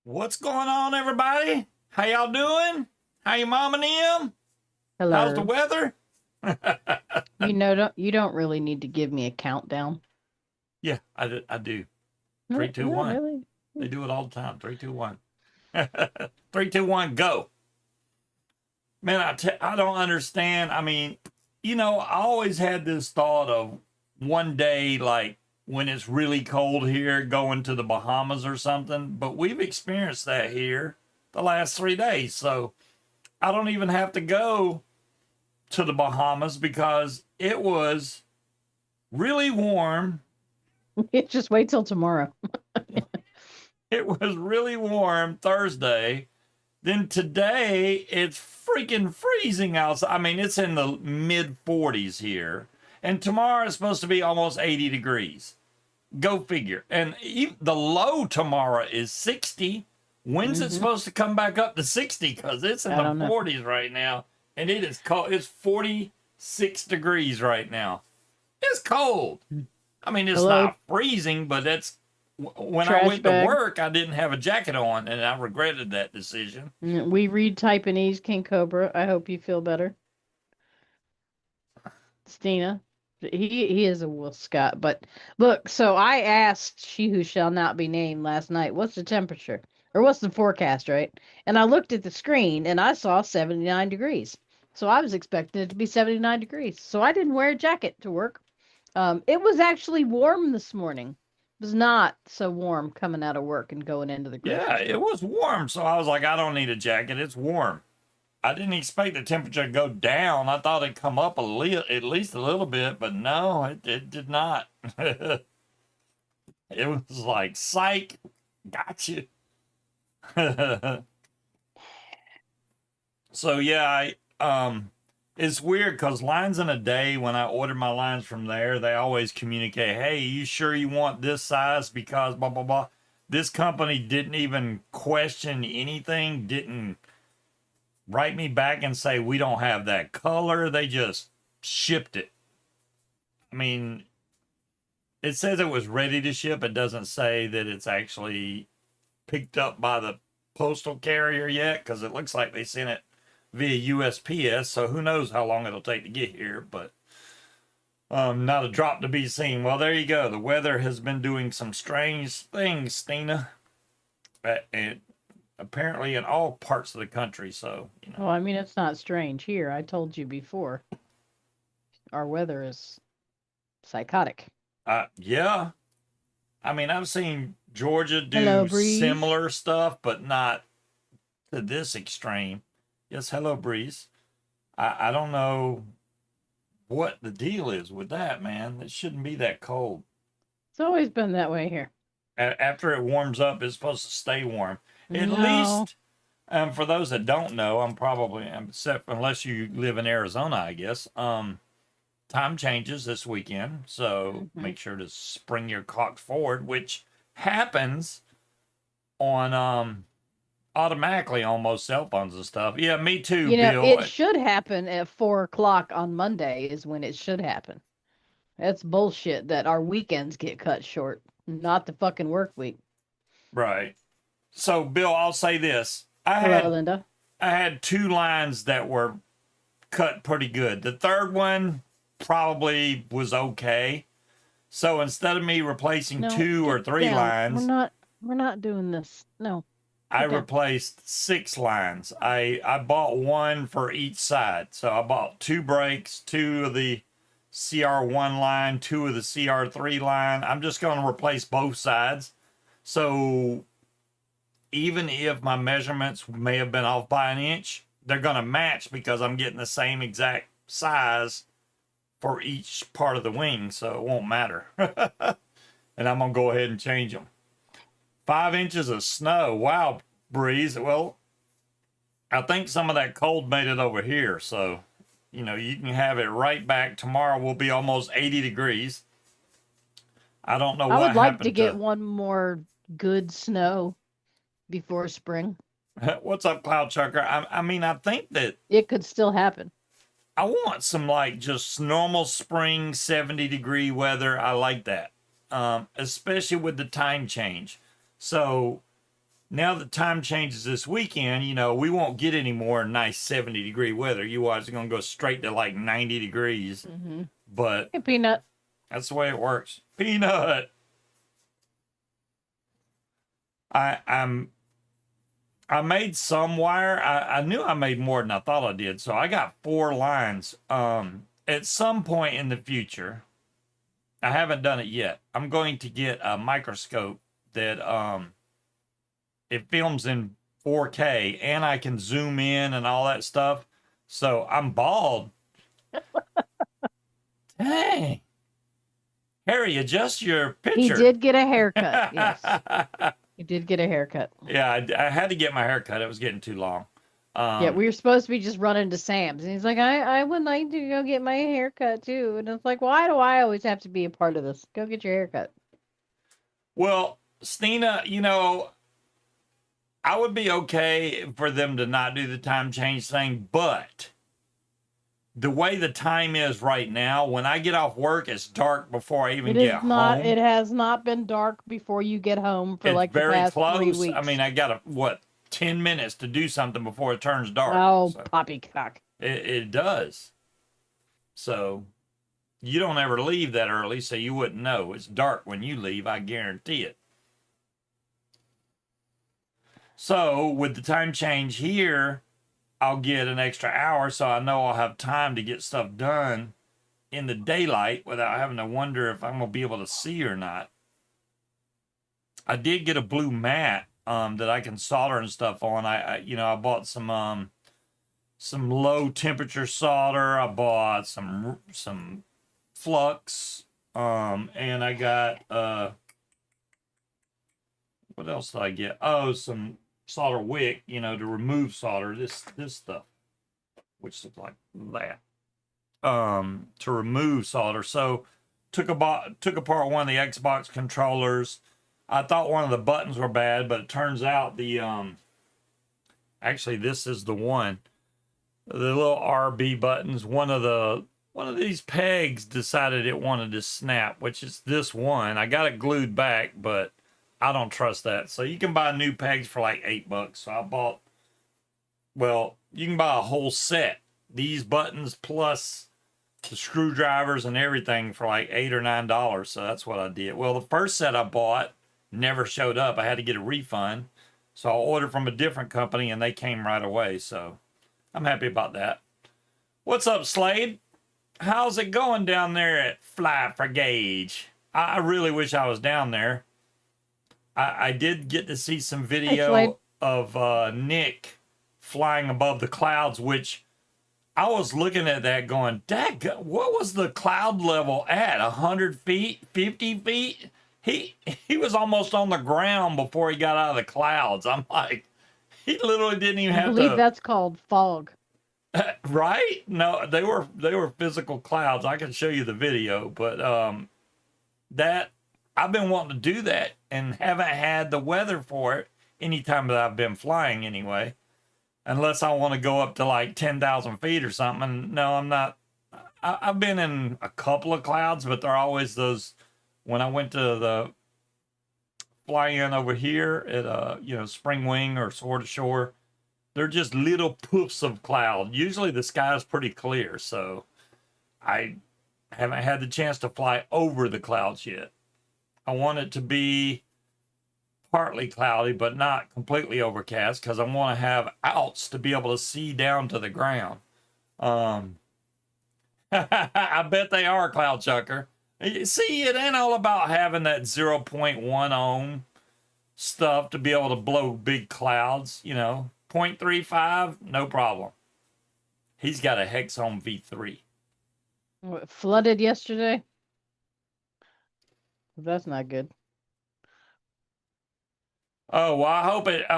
What's going on, everybody? How y'all doing? How your mom and them? How's the Hello. weather? You don't really need to give me a countdown. Yeah, I do. Three, No, two, not one. really. They do it all the time. Three, two, one. Three, two, one, go. Man, I don't understand. I mean, I always had this thought of one day, like when it's really cold here, going to the Bahamas or something. But we've experienced that here the last 3 days. So I don't even have to go to the Bahamas because it was really warm. Just wait till tomorrow. It was really warm Thursday. Then today it's freaking freezing outside. I mean, it's in the mid 40s here. And tomorrow it's supposed to be almost 80 degrees. Go figure. And the low tomorrow is 60. When's it hmm supposed to come back up to 60? Because it's in I the don't know. 40s right now. And it is cold. It's 46 degrees right now. It's cold. I mean, it's Hello, not freezing, but it's when I trash went to bag. work, I didn't have a jacket on, and I regretted that decision. We read Taiwanese, King Cobra. I hope you feel better. Stina. He is a wolf Scott. But look, so I asked she who shall not be named last night, what's the temperature? Or what's the forecast, right? And I looked at the screen and I saw 79 degrees. So I was expecting it to be 79 degrees. So I didn't wear a jacket to work. It was actually warm this morning. It was not so warm coming out of work and going into the grocery Yeah, it store. was warm, so I was like, I don't need a jacket. It's warm. I didn't expect the temperature to go down. I thought it'd come up at least a little bit, but no, it did not. It was like, psych, got you. So yeah, it's weird because lines in a day, when I order my lines from there, they always communicate, hey, you sure you want this size because blah blah blah. This company didn't even question anything, didn't write me back and say we don't have that color. They just shipped it. I mean, it says it was ready to ship. It doesn't say that it's actually picked up by the postal carrier yet because it looks like they sent it via USPS. So who knows how long it'll take to get here, but not a drop to be seen. Well, there you go. The weather has been doing some strange things, Stina, and apparently in all parts of the country. So, Well, I mean, it's not strange here. I told you before. Our weather is psychotic. Yeah. I mean, I've seen Georgia Hello, do Breeze. similar stuff, but not to this extreme. Yes, hello, Breeze. I don't know what the deal is with that, man. It shouldn't be that cold. It's always been that way here. After it warms up, it's supposed to stay warm. At No. least, for those that don't know, except unless you live in Arizona, I guess. Time changes this weekend, so hmm make sure to spring your clock forward, which happens on automatically on most cell phones and stuff. Yeah, me too, Bill. It should happen at 4 o'clock on Monday is when it should happen. That's bullshit that our weekends get cut short, not the fucking work week. Right. So, Bill, I'll say this: Hello, Linda. I had two lines that were cut pretty good. The third one probably was okay. So instead of me replacing No, two get or three down. lines, We're not doing this. No, I get down. replaced six lines. I bought one for each side. So I bought two brakes, two of the CR1 line, two of the CR3 line. I'm just going to replace both sides. So even if my measurements may have been off by an inch, they're going to match because I'm getting the same exact size for each part of the wing. So it won't matter. And I'm going to go ahead and change them. 5 inches of snow. Wow, Breeze. Well, I think some of that cold made it over here. So, you can have it right back. Tomorrow will be almost 80 degrees. I don't know I what would like to happened get to. one more good snow before spring. What's up, Cloud Chucker? I mean, I think that It could still happen. I want some like just normal spring 70-degree weather. I like that. Especially with the time change. So now that time changes this weekend, we won't get any more nice 70-degree weather. You watch, it's going to go straight to like 90 degrees. Mm-hmm. But Hey, Peanut. that's the way it works. Peanut. I made some wire. I knew I made more than I thought I did. So I got 4 lines. At some point in the future, I haven't done it yet. I'm going to get a microscope that it films in 4K and I can zoom in and all that stuff. So I'm bald. Dang. Harry, adjust your picture. He did get a haircut. Yes. He did get a haircut. Yeah, I had to get my hair cut. It was getting too long. Yeah, we were supposed to be just running to Sam's. And he's like, I would like to go get my haircut too. And it's like, why do I always have to be a part of this? Go get your haircut. Well, Stina, I would be okay for them to not do the time change thing, but the way the time is right now, when I get off work, it's dark before I even get home. It has not been dark before you get home for like the past 3 weeks. I mean, I got 10 minutes to do something before it turns dark. Oh, so poppycock. It does. So you don't ever leave that early, so you wouldn't know. It's dark when you leave, I guarantee it. So with the time change here, I'll get an extra hour, so I know I'll have time to get stuff done in the daylight without having to wonder if I'm going to be able to see or not. I did get a blue mat that I can solder and stuff on. I bought some low temperature solder. I bought some flux, and I got what else did I get? Oh, some solder wick, to remove solder. This stuff, which looks like that, to remove solder. So took apart one of the Xbox controllers. I thought one of the buttons were bad, but it turns out actually this is the one. The little RB buttons, one of these pegs decided it wanted to snap, which is this one. I got it glued back, but I don't trust that. So you can buy new pegs for like $8. So you can buy a whole set. These buttons plus the screwdrivers and everything for like $8 or $9. So that's what I did. Well, the first set I bought never showed up. I had to get a refund. So I ordered from a different company and they came right away. So I'm happy about that. What's up, Slade? How's it going down there at Fly for Gauge? I really wish I was down there. I did get to see some video of Nick flying above the clouds, which I was looking at that going, Dad, what was the cloud level at? 100 feet? 50 feet? He was almost on the ground before he got out of the clouds. I'm like, he literally didn't even have to. I believe that's called fog. Right? No, they were physical clouds. I can show you the video, but that I've been wanting to do that and haven't had the weather for it anytime that I've been flying anyway. Unless I want to go up to like 10,000 feet or something. No, I'm not. I've been in a couple of clouds, but they're always those. When I went to the fly-in over here at Spring Wing or Sword Ashore, they're just little poofs of cloud. Usually the sky is pretty clear, so I haven't had the chance to fly over the clouds yet. I want it to be partly cloudy, but not completely overcast, because I want to have outs to be able to see down to the ground. I bet they are, Cloud Chucker. See, it ain't all about having that 0.1 ohm stuff to be able to blow big clouds, 0.35, no problem. He's got a Hex Ohm V3. What, flooded yesterday? That's not good. Oh, well, I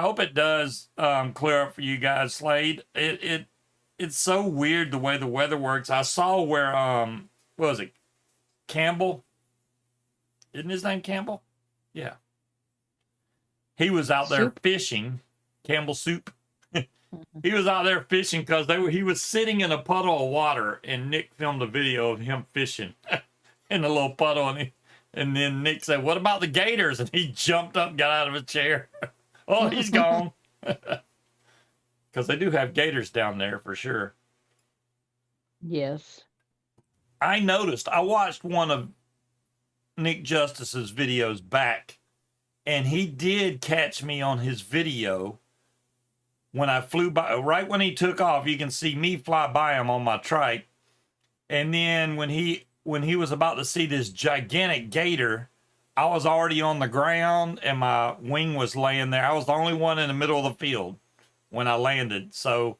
hope it does clear up for you guys, Slade. It's so weird the way the weather works. I saw where what was it? Campbell? Isn't his name Campbell? Yeah. He was out there fishing. Campbell Soup. He was out there fishing because he was sitting in a puddle of water, and Nick filmed a video of him fishing in a little puddle, and then Nick said, "What about the gators?" And he jumped up, got out of a chair. Oh, he's gone. Because they do have gators down there for sure. Yes. I noticed, I watched one of Nick Justice's videos back, and he did catch me on his video when I flew by. Right when he took off, you can see me fly by him on my trike. And then when he was about to see this gigantic gator, I was already on the ground and my wing was laying there. I was the only one in the middle of the field when I landed. So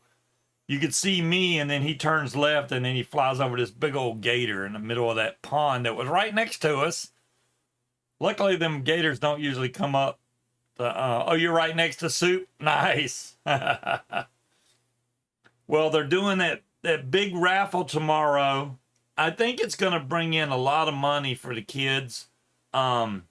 you could see me, and then he turns left, and then he flies over this big old gator in the middle of that pond that was right next to us. Luckily, them gators don't usually come up. Oh, you're right next to soup? Nice. Well, they're doing that big raffle tomorrow. I think it's going to bring in a lot of money for the kids. I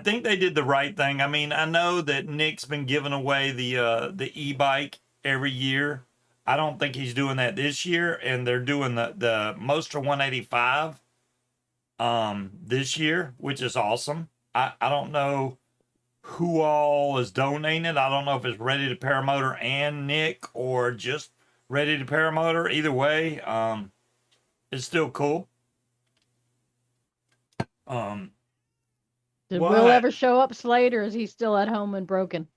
think they did the right thing. I mean, I know that Nick's been giving away the e-bike every year. I don't think he's doing that this year, and they're doing the Moster 185 this year, which is awesome. I don't know who all is donating it. I don't know if it's Ready to Paramotor and Nick or just Ready to Paramotor. Either way, it's still cool. Did Will ever show up, Slade, or is he still at home and broken?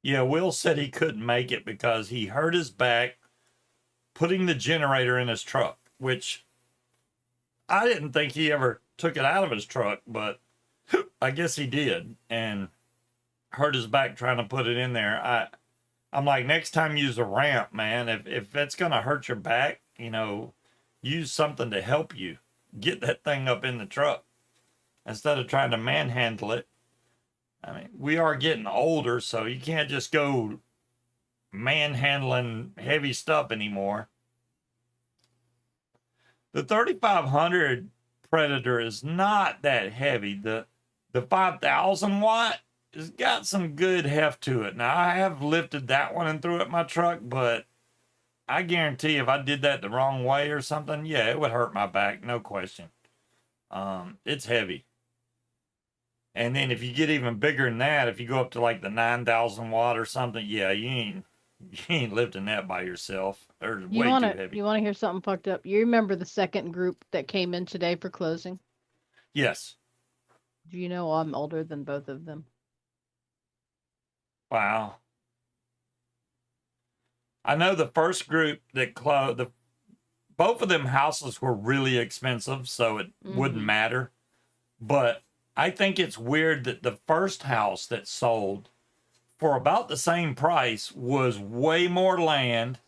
Yeah, Will said he couldn't make it because he hurt his back putting the generator in his truck, which I didn't think he ever took it out of his truck, but I guess he did, and hurt his back trying to put it in there. I'm like, next time use a ramp, man. If it's gonna hurt your back, use something to help you get that thing up in the truck instead of trying to manhandle it. I mean, we are getting older, so you can't just go manhandling heavy stuff anymore. The 3500 Predator is not that heavy. The 5000 watt has got some good heft to it. Now, I have lifted that one and threw it in my truck, but I guarantee if I did that the wrong way or something, yeah, it would hurt my back, no question. It's heavy. And then if you get even bigger than that, if you go up to like the 9,000 watt or something, yeah, you ain't lifting that by yourself. Or way too heavy. You want to hear something fucked up? You remember the second group that came in today for closing? Yes. Do you know I'm older than both of them? Wow. I know the first group that closed, both of them houses were really expensive, so it wouldn't matter. But I think it's weird that the first house that sold for about the same price was way more land,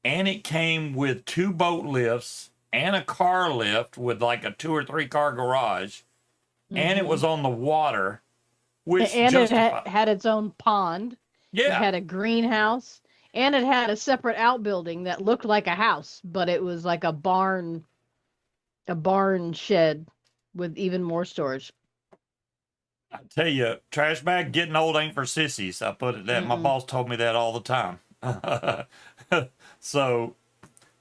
and it came with 2 boat lifts and a car lift with like a 2 or 3 car garage, and it was on the water, which it had its own pond. Yeah, it had a greenhouse, and it had a separate outbuilding that looked like a house, but it was like a barn shed with even more storage. I tell you, trash bag getting old ain't for sissies. I put it that. My boss told me that all the time. So,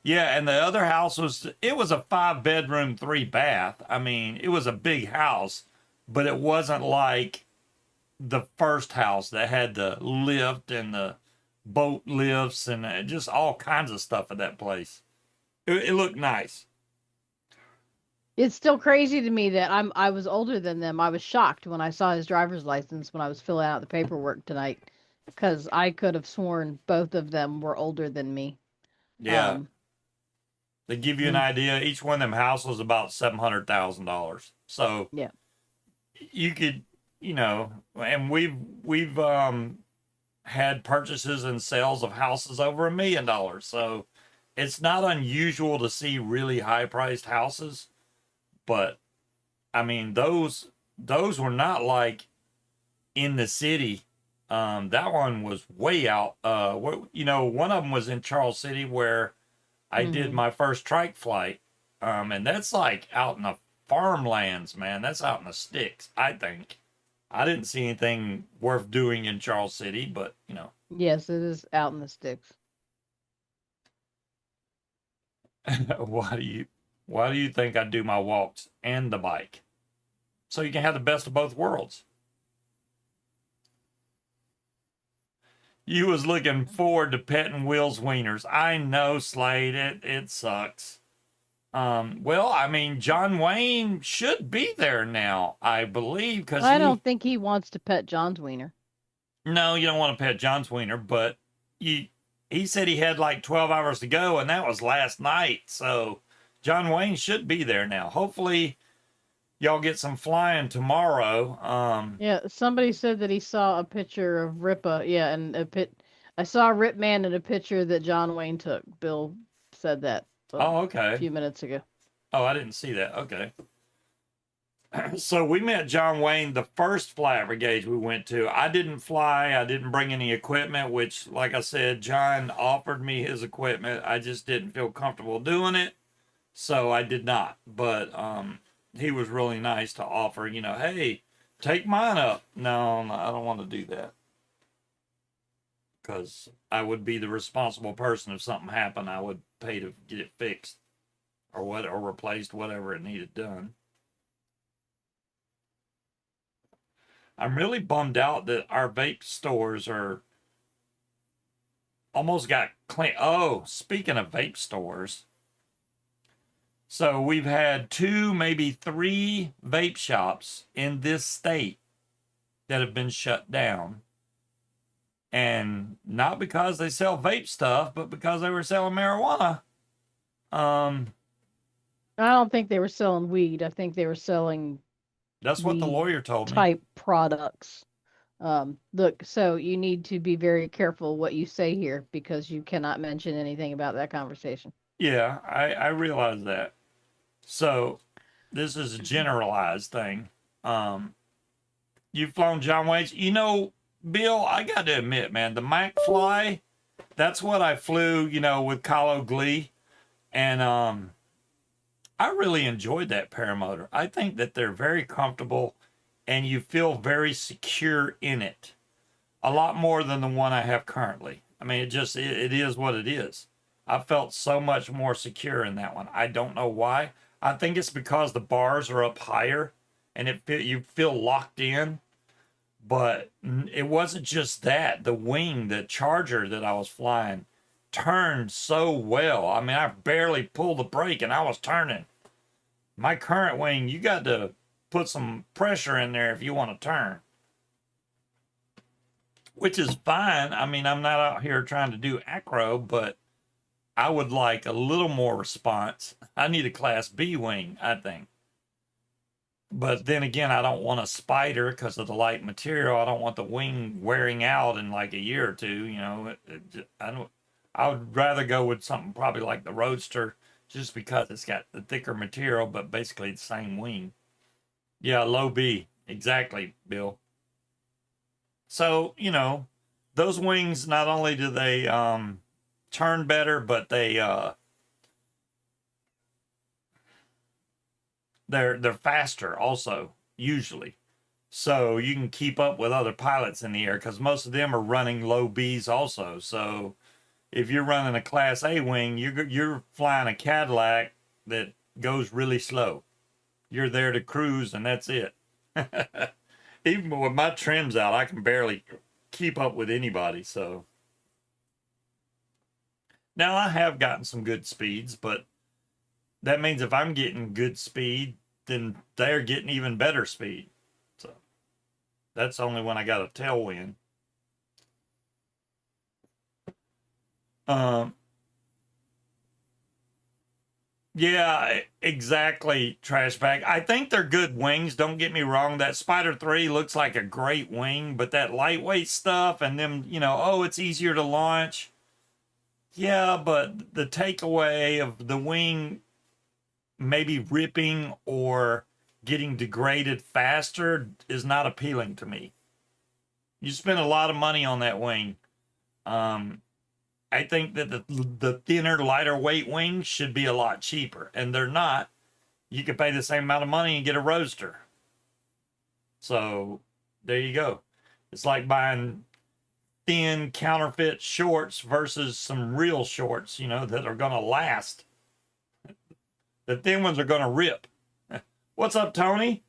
yeah, and the other house was a 5-bedroom, 3-bath. I mean, it was a big house, but it wasn't like the first house that had the lift and the boat lifts and just all kinds of stuff at that place. It looked nice. It's still crazy to me that I was older than them. I was shocked when I saw his driver's license when I was filling out the paperwork tonight, because I could have sworn both of them were older than me. Yeah. To give you an idea, each one of them houses was about $700,000. So yeah, you could, and we've had purchases and sales of houses over $1 million. So it's not unusual to see really high priced houses. But I mean, those were not like in the city. That one was way out. One of them was in Charles City where I did my first trike flight. And that's like out in the farmlands, man. That's out in the sticks, I think. I didn't see anything worth doing in Charles City, but Yes, it is out in the sticks. Why do you think I do my walks and the bike? So you can have the best of both worlds. You was looking forward to petting Will's wieners. I know, Slade. It sucks. Well, I mean, John Wayne should be there now, I believe, because I don't think he wants to pet John's wiener. no, you don't want to pet John's wiener, but he said he had like 12 hours to go, and that was last night. So John Wayne should be there now. Hopefully, y'all get some flying tomorrow. Yeah, somebody said that he saw a picture of Ripa. Yeah, and I saw Rip Man in a picture that John Wayne took. Bill said that Oh, a okay. few minutes ago. Oh, I didn't see that. Okay. So we met John Wayne the first flat brigade we went to. I didn't fly. I didn't bring any equipment, which, like I said, John offered me his equipment. I just didn't feel comfortable doing it, so I did not. But he was really nice to offer, hey, take mine up. No, I don't want to do that because I would be the responsible person if something happened. I would pay to get it fixed or replaced, whatever it needed done. I'm really bummed out that our vape stores are almost got clean. Oh, speaking of vape stores, so we've had 2, maybe 3 vape shops in this state that have been shut down. And not because they sell vape stuff, but because they were selling marijuana. I don't think they were selling weed. I think they were selling That's what the weed lawyer told me. type products. Look, so you need to be very careful what you say here because you cannot mention anything about that conversation. Yeah, I realize that. So this is a generalized thing. You've flown John Wayne's. Bill, I got to admit, man, the Mac Fly, that's what I flew, with Colo Glee. And I really enjoyed that paramotor. I think that they're very comfortable and you feel very secure in it. A lot more than the one I have currently. I mean, it is what it is. I felt so much more secure in that one. I don't know why. I think it's because the bars are up higher and you feel locked in. But it wasn't just that. The wing, the Charger that I was flying, turned so well. I mean, I barely pulled the brake and I was turning. My current wing, you got to put some pressure in there if you want to turn, which is fine. I mean, I'm not out here trying to do acro, but I would like a little more response. I need a Class B wing, I think. But then again, I don't want a Spider because of the light material. I don't want the wing wearing out in like a year or two. I would rather go with something probably like the Roadster, just because it's got the thicker material, but basically the same wing. Yeah, low B, exactly, Bill. So those wings, not only do they turn better, but they're faster also, usually. So you can keep up with other pilots in the air because most of them are running low Bs also. So if you're running a Class A wing, you're flying a Cadillac that goes really slow. You're there to cruise and that's it. Even with my trims out, I can barely keep up with anybody. So now I have gotten some good speeds, but that means if I'm getting good speed, then they're getting even better speed. So that's only when I got a tailwind. Yeah, exactly, trash bag. I think they're good wings. Don't get me wrong. That Spider 3 looks like a great wing, but that lightweight stuff and them, it's easier to launch. Yeah, but the takeaway of the wing maybe ripping or getting degraded faster is not appealing to me. You spend a lot of money on that wing. I think that the thinner, lighter weight wings should be a lot cheaper, and they're not. You could pay the same amount of money and get a Roadster. So there you go. It's like buying thin counterfeit shorts versus some real shorts, that are going to last. The thin ones are going to rip. What's up, Tony?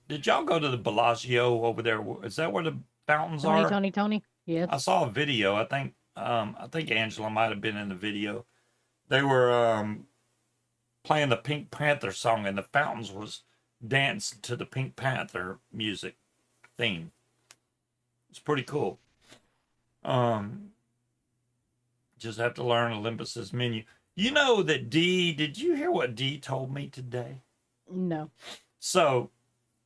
Did y'all go to the Bellagio over there? Is that where the fountains Tony, are? Tony, Tony. I Yes. saw a video. I think Angela might have been in the video. They were playing the Pink Panther song, and the fountains was dancing to the Pink Panther music theme. It's pretty cool. Um, just have to learn Olympus's menu. You know that D, did you hear what D told me today? No. So,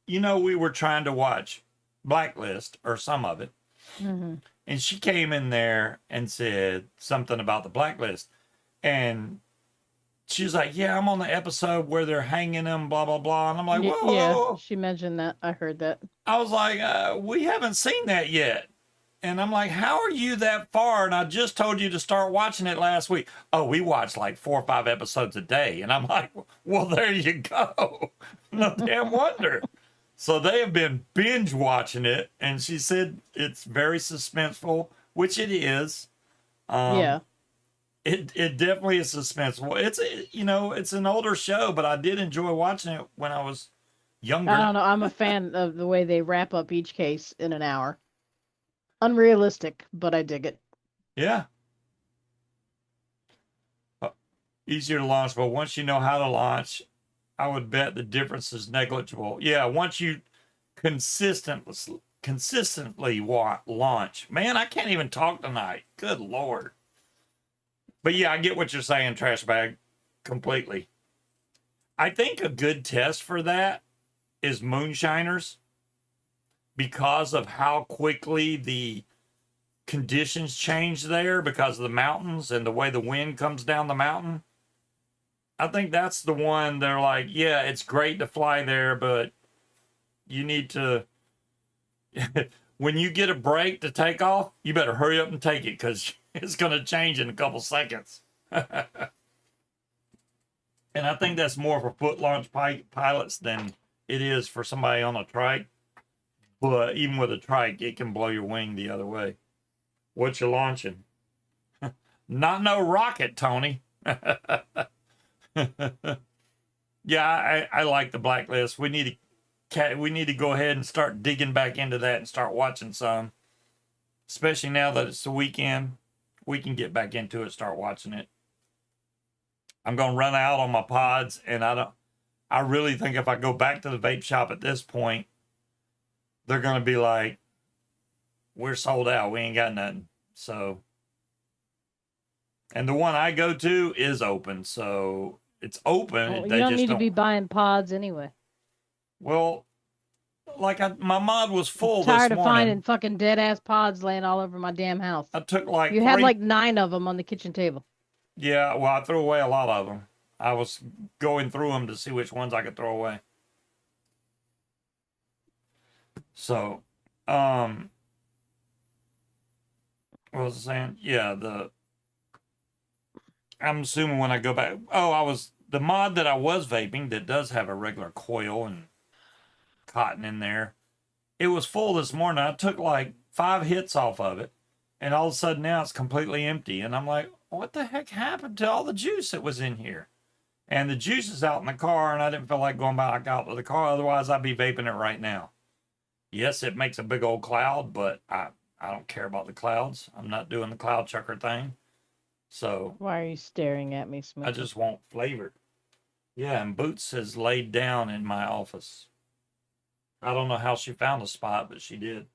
we were trying to watch Blacklist or some of it, Mm-hmm. and she came in there and said something about the Blacklist. And she was like, "Yeah, I'm on the episode where they're hanging him, blah, blah, blah." And I'm like, "Whoa, whoa, Yeah, whoa." she mentioned that. I heard that. I was like, "We haven't seen that yet." And I'm like, "How are you that far? And I just told you to start watching it last week." "Oh, we watch like 4 or 5 episodes a day." And I'm like, "Well, there you go." No damn wonder. So they have been binge watching it. And she said it's very suspenseful, which it is. Yeah. It definitely is suspenseful. It's an older show, but I did enjoy watching it when I was younger. I don't know. I'm a fan of the way they wrap up each case in an hour. Unrealistic, but I dig it. Yeah. Easier to launch, but once you know how to launch, I would bet the difference is negligible. Yeah, once you consistently launch. Man, I can't even talk tonight. Good Lord. But yeah, I get what you're saying, trash bag, completely. I think a good test for that is moonshiners because of how quickly the conditions change there because of the mountains and the way the wind comes down the mountain. I think that's the one they're like, yeah, it's great to fly there, but you need to, when you get a break to take off, you better hurry up and take it because it's going to change in a couple seconds. And I think that's more for foot launch pilots than it is for somebody on a trike. But even with a trike, it can blow your wing the other way. What you launching? Not no rocket, Tony. Yeah, I like the Blacklist. We need to go ahead and start digging back into that and start watching some. Especially now that it's the weekend, we can get back into it, start watching it. I'm gonna run out on my pods, and I really think if I go back to the vape shop at this point, they're gonna be like, "We're sold out. We ain't got nothing." So, and the one I go to is open, so it's open. Well, They you don't just need to don't. be buying pods anyway. Well, like my mod was full Tired this of finding morning. fucking dead ass pods laying all over my damn house. I took like You had like 9 of them on the kitchen table. Yeah, well, I threw away a lot of them. I was going through them to see which ones I could throw away. So, what was I saying? Yeah, I'm assuming when I go back. Oh, the mod that I was vaping that does have a regular coil and cotton in there. It was full this morning. I took like 5 hits off of it, and all of a sudden now it's completely empty. And I'm like, what the heck happened to all the juice that was in here? And the juice is out in the car, and I didn't feel like going back out to the car. Otherwise, I'd be vaping it right now. Yes, it makes a big old cloud, but I don't care about the clouds. I'm not doing the cloud chucker thing. So Why are you staring at me, I Smokey? just want flavor. Yeah, and Boots has laid down in my office. I don't know how she found a spot, but she did.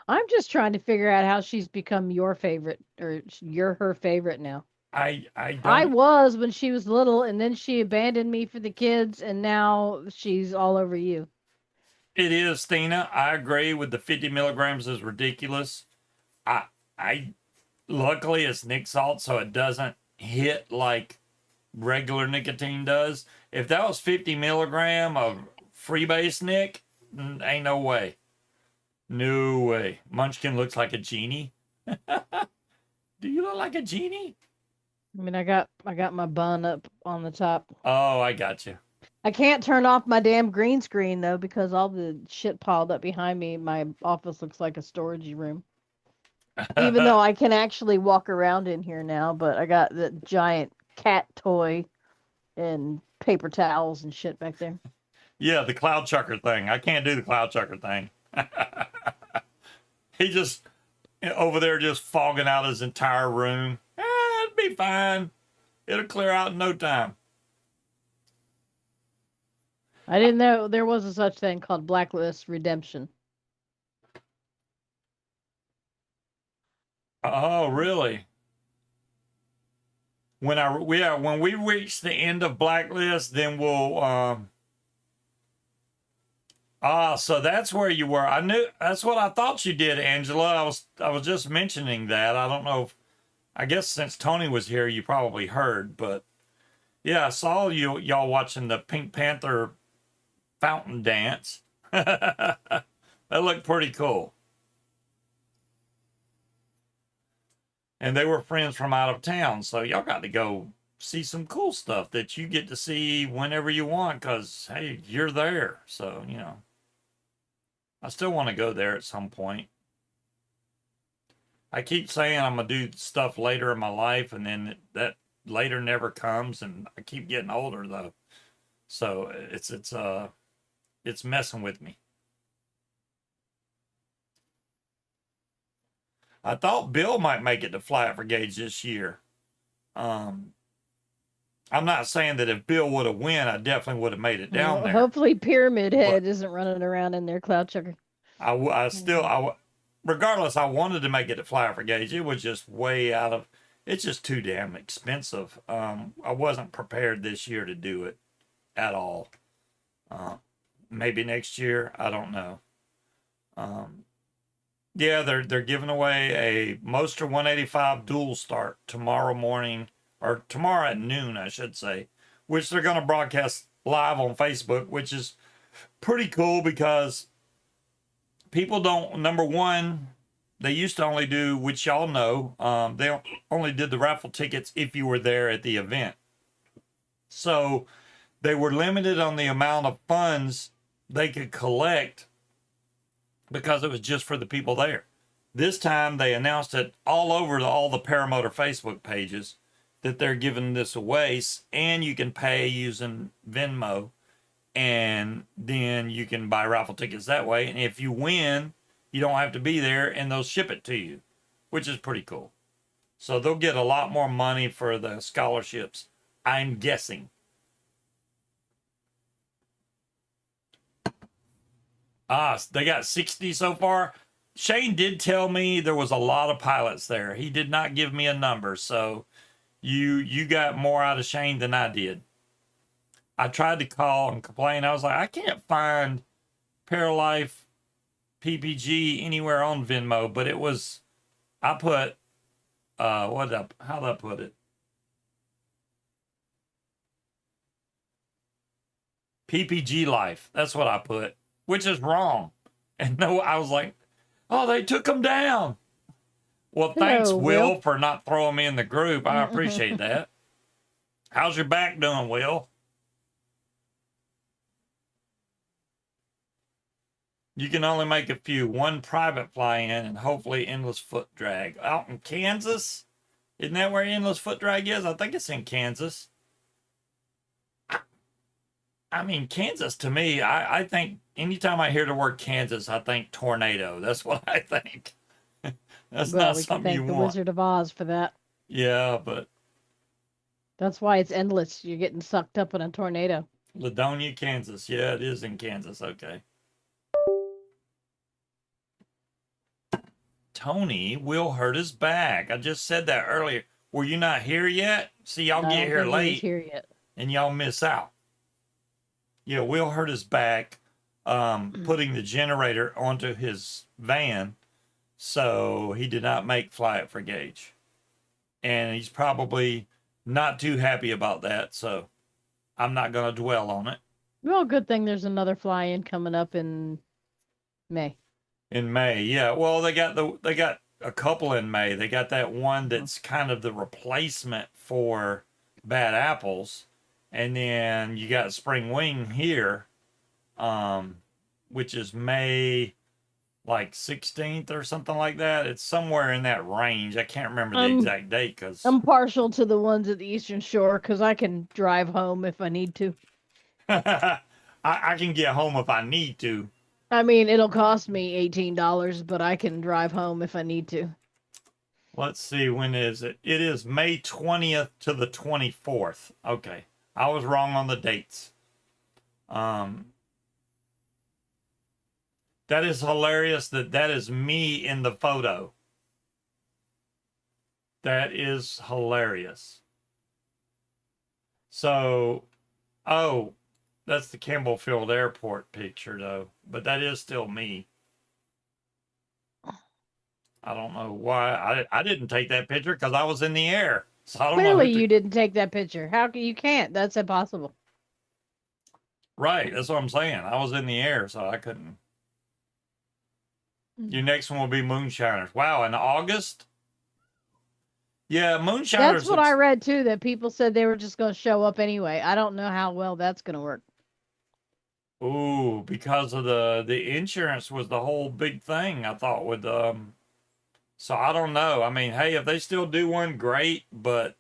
I'm just trying to figure out how she's become your favorite, or you're her favorite now. I I don't. was when she was little, and then she abandoned me for the kids, and now she's all over you. It is, Stina. I agree with the 50 milligrams is ridiculous. I luckily it's Nick salt, so it doesn't hit like regular nicotine does. If that was 50 milligram of freebase Nick, ain't no way. No way. Munchkin looks like a genie. Do you look like a genie? I mean, I got my bun up on the top. Oh, I got you. I can't turn off my damn green screen though because all the shit piled up behind me. My office looks like a storage room. Even though I can actually walk around in here now, but I got the giant cat toy and paper towels and shit back there. Yeah, the cloud chucker thing. I can't do the cloud chucker thing. He just over there just fogging out his entire room. It'll be fine. It'll clear out in no time. I didn't know there was a such thing called blacklist redemption. Oh, really? When we reach the end of blacklist, then we'll so that's where you were. I knew that's what I thought you did, Angela. I was just mentioning that. I don't know if I guess since Tony was here, you probably heard, but yeah, I saw y'all watching the Pink Panther fountain dance. That looked pretty cool. And they were friends from out of town, so y'all got to go see some cool stuff that you get to see whenever you want, because hey, you're there. So, I still want to go there at some point. I keep saying I'm gonna do stuff later in my life, and then that later never comes, and I keep getting older though. So it's messing with me. I thought Bill might make it to Fly for Gauge this year. I'm not saying that if Bill would have won, I definitely would have made it down there. Hopefully, Pyramid Head But isn't running around in there cloud chucker. Regardless, I wanted to make it to Fly for Gauge. It was just way out of. It's just too damn expensive. I wasn't prepared this year to do it at all. Maybe next year. I don't know. Yeah, they're giving away a Moster 185 dual start tomorrow morning, or tomorrow at noon, I should say, which they're going to broadcast live on Facebook, which is pretty cool because people don't, number one, they used to only do, which y'all know, they only did the raffle tickets if you were there at the event. So they were limited on the amount of funds they could collect because it was just for the people there. This time they announced it all over all the Paramotor Facebook pages that they're giving this away, and you can pay using Venmo, and then you can buy raffle tickets that way. And if you win, you don't have to be there, and they'll ship it to you, which is pretty cool. So they'll get a lot more money for the scholarships, I'm guessing. They got 60 so far. Shane did tell me there was a lot of pilots there. He did not give me a number, so you got more out of Shane than I did. I tried to call and complain. I was like, I can't find Paralife PPG anywhere on Venmo, but it was, I put, how did I put it? PPG Life. That's what I put, which is wrong. And no, I was like, oh, they took them down. Well, thanks, Hello, Will, for not throwing me in the group. I appreciate that. How's your back doing, Will? You can only make a few. One private fly-in and hopefully endless foot drag. Out in Kansas? Isn't that where endless foot drag is? I think it's in Kansas. I mean, Kansas to me, I think anytime I hear the word Kansas, I think tornado. That's what I think. That's Well, not we can something thank you the want. Wizard of Oz for that. Yeah, but That's why it's endless. You're getting sucked up in a tornado. Ladonia, Kansas. Yeah, it is in Kansas. Okay. Tony will hurt his back. I just said that earlier. Were you not here yet? See, y'all I get don't here think he was late here yet. and y'all miss out. Yeah, Will hurt his back putting the generator onto his van, so he did not make Fly It for Gauge. And he's probably not too happy about that, so I'm not going to dwell on it. Well, good thing there's another fly-in coming up in May. In May, yeah. Well, they got a couple in May. They got that one that's kind of the replacement for Bad Apples, and then you got Spring Wing here, which is May like 16th or something like that. It's somewhere in that range. I can't remember the exact date because I'm partial to the ones at the Eastern Shore because I can drive home if I need to. I can get home if I need to. I mean, it'll cost me $18, but I can drive home if I need to. Let's see, when is it? It is May 20th to the 24th. Okay. I was wrong on the dates. Um, that is hilarious that is me in the photo. That is hilarious. So, oh, that's the Campbellfield Airport picture, though. But that is still me. I don't know why. I didn't take that picture because I was in the air. So I don't know who Clearly, took. you didn't take that picture. How can you can't? That's impossible. Right, that's what I'm saying. I was in the air, so I couldn't. Your next one will be Moonshiners. Wow, in August? Yeah, That's Moonshiners what I looks. read too, that people said they were just going to show up anyway. I don't know how well that's going to work. Ooh, because of the insurance was the whole big thing. I thought with So I don't know. I mean, hey, if they still do one, great, but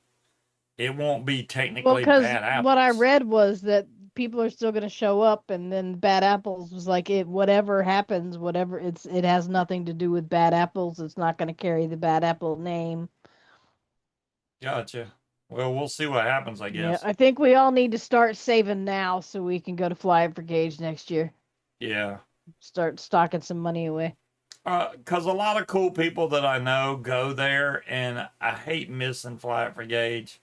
it won't be Well, technically because bad what I apples. read was that people are still going to show up, and then Bad Apples was like, it whatever happens, whatever it has nothing to do with Bad Apples. It's not going to carry the Bad Apple name. Gotcha. Well, we'll see what happens, I Yeah, guess. I think we all need to start saving now so we can go to Fly for Gauge next year. Yeah. Start stocking some money away. Because a lot of cool people that I know go there, and I hate missing Flight for Gauge.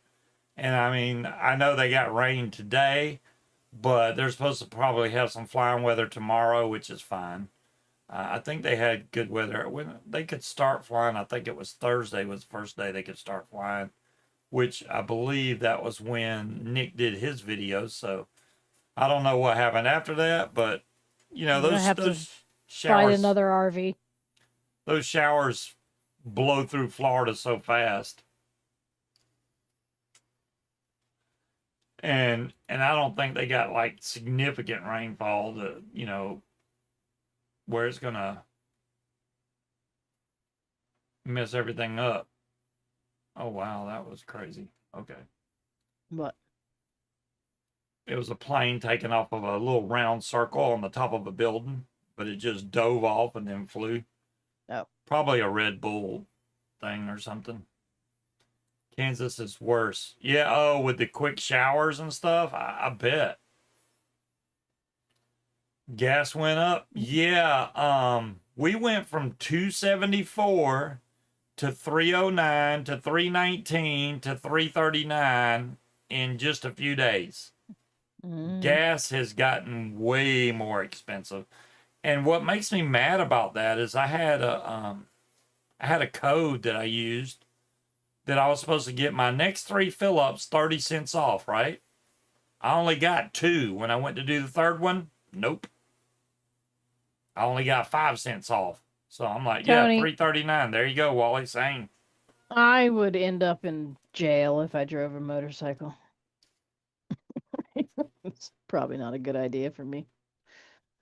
And I mean, I know they got rain today, but they're supposed to probably have some flying weather tomorrow, which is fine. I think they had good weather when they could start flying. I think it was Thursday was the first day they could start flying, which I believe that was when Nick did his videos. So I don't know what happened after that, but I'm gonna have to those find showers another RV. those showers blow through Florida so fast. And I don't think they got like significant rainfall to, where it's gonna mess everything up. Oh wow, that was crazy. Okay. But It was a plane taking off of a little round circle on the top of a building, but it just dove off and then flew. oh, Probably a Red Bull thing or something. Kansas is worse. Yeah, oh, with the quick showers and stuff, I bet. Gas went up. Yeah, we went from 274 to 309 to 319 to 339 in just a few days. mm, Gas has gotten way more expensive. And what makes me mad about that is I had a code that I used that I was supposed to get my next 3 fill ups 30 cents off, right? I only got 2 when I went to do the third one. Nope. I only got 5 cents off. So I'm like, yeah, Tony, 339. There you go, Wally saying. I would end up in jail if I drove a motorcycle. It's probably not a good idea for me.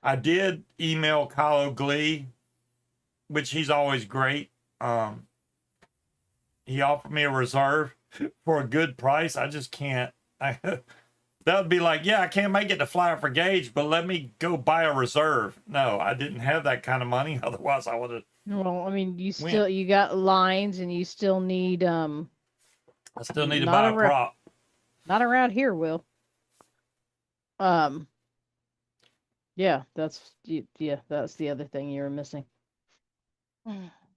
I did email Kylo Glee, which he's always great. Um, he offered me a reserve for a good price. I just can't. That would be like, yeah, I can't make it to Fly for Gauge, but let me go buy a reserve. No, I didn't have that kind of money. Otherwise, I would have Well, I mean, went. you got lines and you still need I still need to not buy a around prop. not around here, Will. Um, yeah, yeah, that's the other thing you were missing.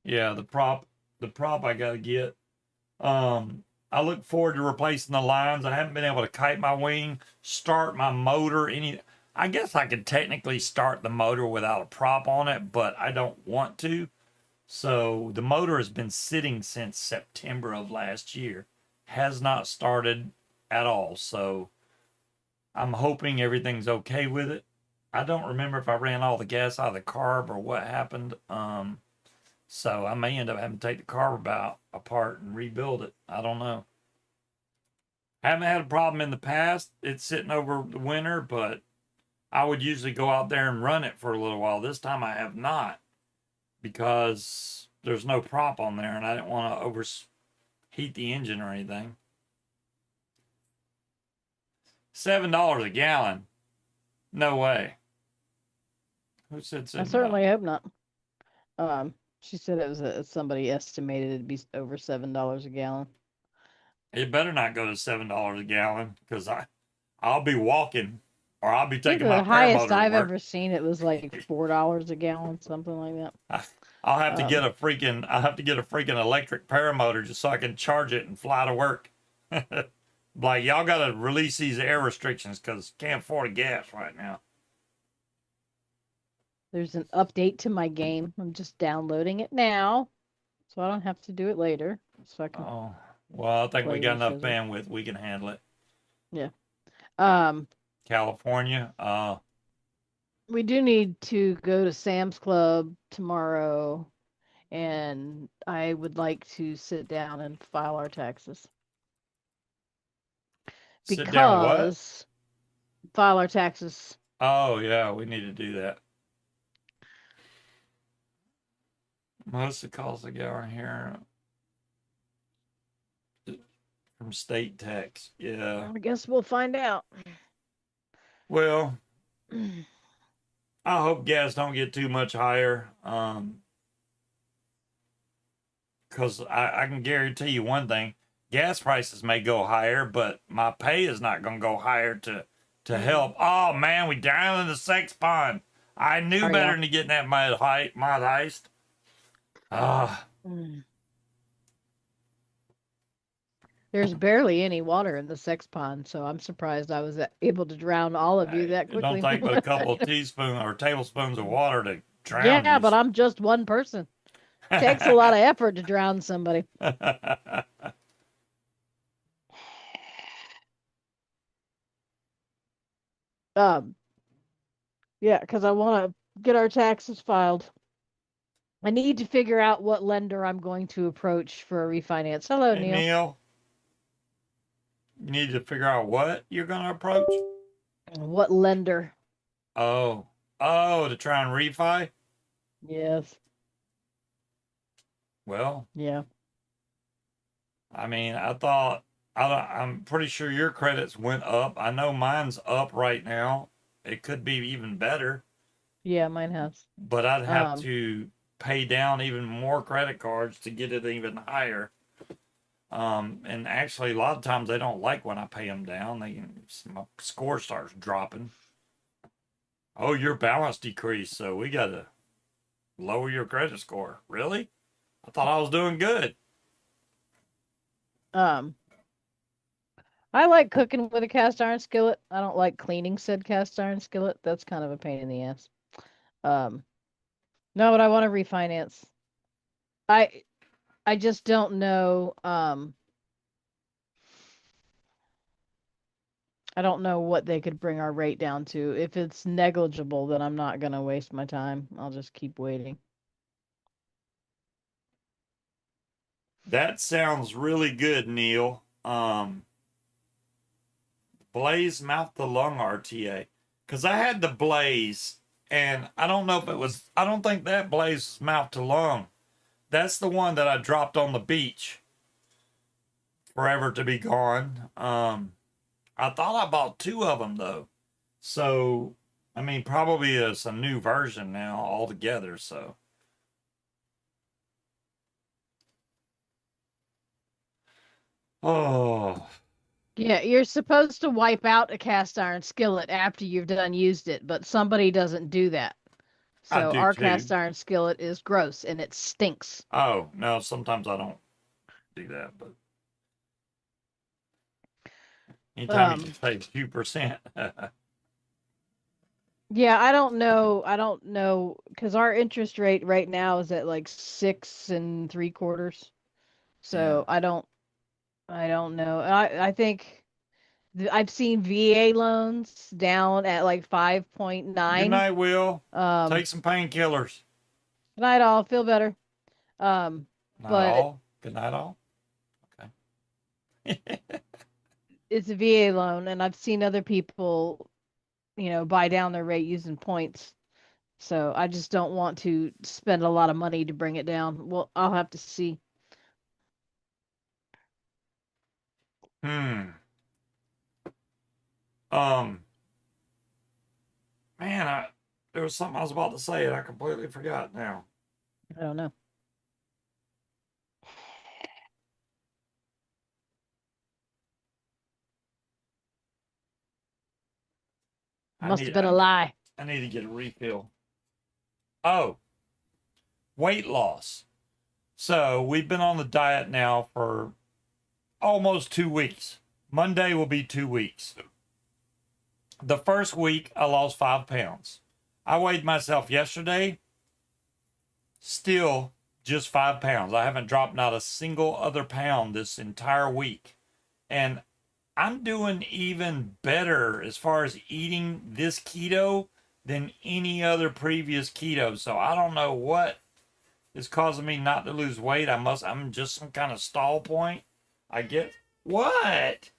Yeah, the prop I gotta get. I look forward to replacing the lines. I haven't been able to kite my wing, start my motor. I guess I could technically start the motor without a prop on it, but I don't want to. So the motor has been sitting since September of last year, has not started at all. So I'm hoping everything's okay with it. I don't remember if I ran all the gas out of the carb or what happened. So I may end up having to take the carb out apart and rebuild it. I don't know. Haven't had a problem in the past. It's sitting over the winter, but I would usually go out there and run it for a little while. This time I have not because there's no prop on there and I didn't want to overheat the engine or anything. $7 a gallon. No way. Who said I $7? certainly hope not. She said it was somebody estimated it'd be over $7 a gallon. It better not go to $7 a gallon because I'll be walking or I'll be I think taking my the highest paramotor to I've work. ever seen it was like $4 a gallon, something like that. I, I'll have to get Um, a freaking electric paramotor just so I can charge it and fly to work. Like y'all gotta release these air restrictions because can't afford gas right now. there's an update to my game. I'm just downloading it now, so I don't have to do it later. So I can Oh well, I think we play got these enough shows. bandwidth. We can handle it. Yeah. Um, California, we do need to go to Sam's Club tomorrow, and I would like to sit down and file our taxes sit down. What? because file our taxes. Oh yeah, we need to do that. Most of the calls I get are here from state tax. Yeah. I guess we'll find out. Well, I hope gas don't get too much higher. Because I can guarantee you one thing: gas prices may go higher, but my pay is not going to go higher to help. Oh man, we down in the sex pond. I knew Are better y'all? than to get in that mod heist. Ah, Mm. There's barely any water in the sex pond, so I'm surprised I was able to drown all of you that it don't quickly. take but a couple of teaspoons or tablespoons of water to drown Yeah, you. but I'm just one person. Takes a lot of effort to drown somebody. Um, yeah, because I want to get our taxes filed. I need to figure out what lender I'm going to approach for a refinance. Hello, Hey Neil. Neil, you need to figure out what you're going to approach. What lender? Oh, to try and refi. Yes. Well, Yeah. I mean, I'm pretty sure your credits went up. I know mine's up right now. It could be even better, Yeah, mine has. but I'd have Um, to pay down even more credit cards to get it even higher. And actually, a lot of times they don't like when I pay them down. My score starts dropping. Oh, your balance decreased, so we got to lower your credit score. Really? I thought I was doing good. um, I like cooking with a cast iron skillet. I don't like cleaning said cast iron skillet. That's kind of a pain in the ass. Um, no, but I want to refinance. I I just don't know. I don't know what they could bring our rate down to. If it's negligible, then I'm not gonna waste my time. I'll just keep waiting. That sounds really good, Neil. Blaze mouth to lung RTA. Because I had the Blaze, and I don't know if it was, I don't think that Blaze was mouth to lung. That's the one that I dropped on the beach, forever to be gone. I thought I bought two of them though. So, I mean, probably it's a new version now altogether. So, oh, Yeah, you're supposed to wipe out a cast iron skillet after you've done used it, but somebody doesn't do that. I So do our too. cast iron skillet is gross and it stinks. Oh, no, sometimes I don't do that, but anytime you Um, just pay a few percent. yeah, I don't know. I don't know because our interest rate right now is at like 6 3/4. Yeah. So I don't know. I think I've seen VA loans down at like Good 5.9. night, Will. Um, Take some painkillers. Good night all. Feel better. Um, Not but all. Good night, all. Okay. it's a VA loan, and I've seen other people, buy down their rate using points. So I just don't want to spend a lot of money to bring it down. Well, I'll have to see. Hmm. Um. Man, There was something I was about to say and I completely forgot now. I don't know. I Must have need been a I, lie. I need to get a refill. Oh, weight loss. So we've been on the diet now for almost 2 weeks. Monday will be 2 weeks. The first week, I lost 5 pounds. I weighed myself yesterday, still just 5 pounds. I haven't dropped not a single other pound this entire week. And I'm doing even better as far as eating this keto than any other previous keto. So I don't know what is causing me not to lose weight. I'm just some kind of stall point. I get what?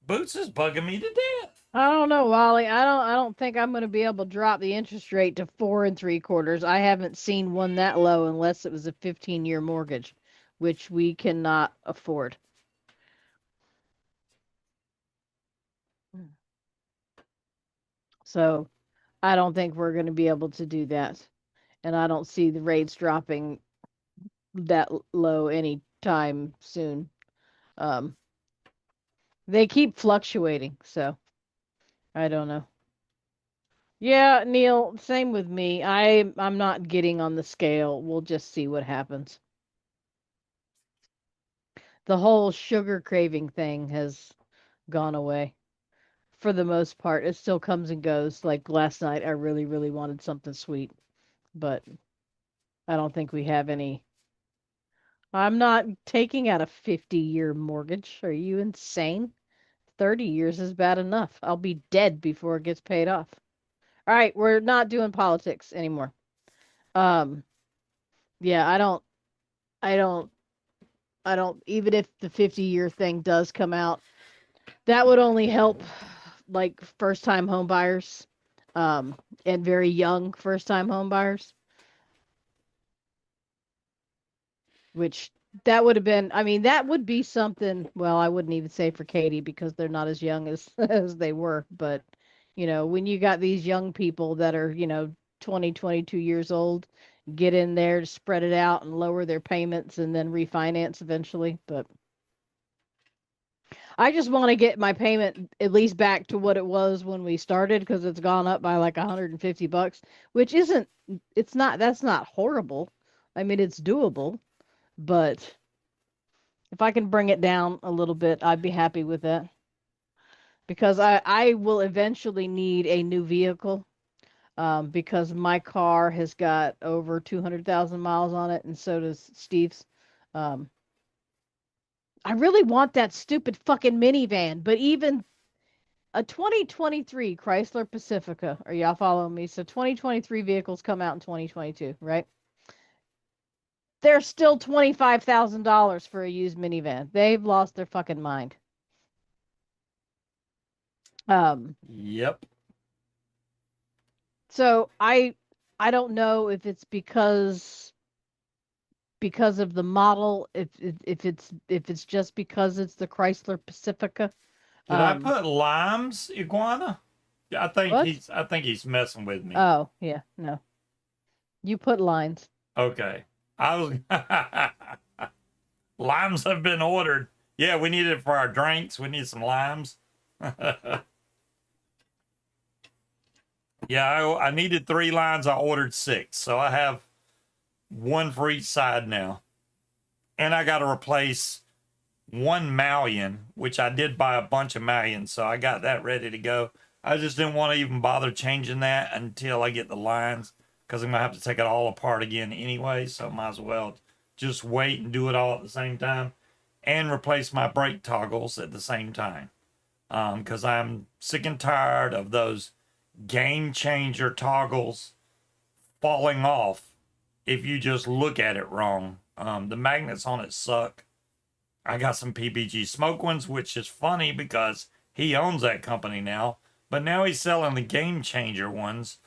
Boots is bugging me to death. I don't know, Wally. I don't think I'm going to be able to drop the interest rate to 4 3/4. I haven't seen one that low unless it was a 15-year mortgage, which we cannot afford. So I don't think we're going to be able to do that. And I don't see the rates dropping that low anytime soon. Um, they keep fluctuating, so I don't know. Yeah, Neil, same with me. I'm not getting on the scale. We'll just see what happens. The whole sugar craving thing has gone away for the most part. It still comes and goes. Like last night, I really, really wanted something sweet, but I don't think we have any. I'm not taking out a 50-year mortgage. Are you insane? 30 years is bad enough. I'll be dead before it gets paid off. All right, we're not doing politics anymore. Um, yeah, I don't, I don't, even if the 50-year thing does come out, that would only help like first time home buyers, um, and very young first time home buyers, which that would have been, I mean, that would be something, well, I wouldn't even say for Katie because they're not as young as as they were, but when you got these young people that are, 20, 22 years old, get in there to spread it out and lower their payments and then refinance eventually, but I just want to get my payment at least back to what it was when we started because it's gone up by like $150, which isn't, that's not horrible. I mean, it's doable, but if I can bring it down a little bit, I'd be happy with that because I will eventually need a new vehicle, because my car has got over 200,000 miles on it, and so does Steve's. Um, I really want that stupid fucking minivan, but even a 2023 Chrysler Pacifica. Are y'all following me? So 2023 vehicles come out in 2022, right? They're still $25,000 for a used minivan. They've lost their fucking mind. Um, Yep. so I don't know if it's because of the model, if it's just because it's the Chrysler Pacifica. Did I Um, put limes, iguana? Yeah, what? I think he's messing with me. Oh, yeah, no. You put lines. Okay. I was limes have been ordered. Yeah, we need it for our drinks. We need some limes. Yeah, I needed 3 lines. I ordered 6. So I have one for each side now. And I got to replace one malleon, which I did buy a bunch of malleons. So I got that ready to go. I just didn't want to even bother changing that until I get the lines because I'm going to have to take it all apart again anyway. So might as well just wait and do it all at the same time and replace my brake toggles at the same time. Because I'm sick and tired of those game changer toggles falling off if you just look at it wrong. The magnets on it suck. I got some PPG smoke ones, which is funny because he owns that company now, but now he's selling the game changer ones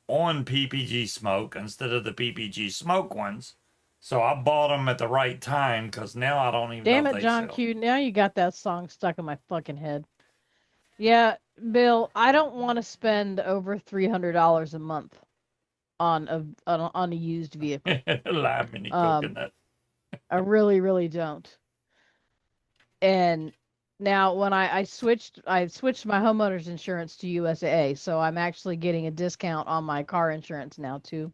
on PPG smoke instead of the PPG smoke ones. So I bought them at the right time because now I don't even know Damn if it, they John sell. Q. Now you got that song stuck in my fucking head. Yeah, Bill, I don't want to spend over $300 a month on a used vehicle. Lime mini Um, coconut. I really, really don't. And now when I switched my homeowner's insurance to USAA, so I'm actually getting a discount on my car insurance now too.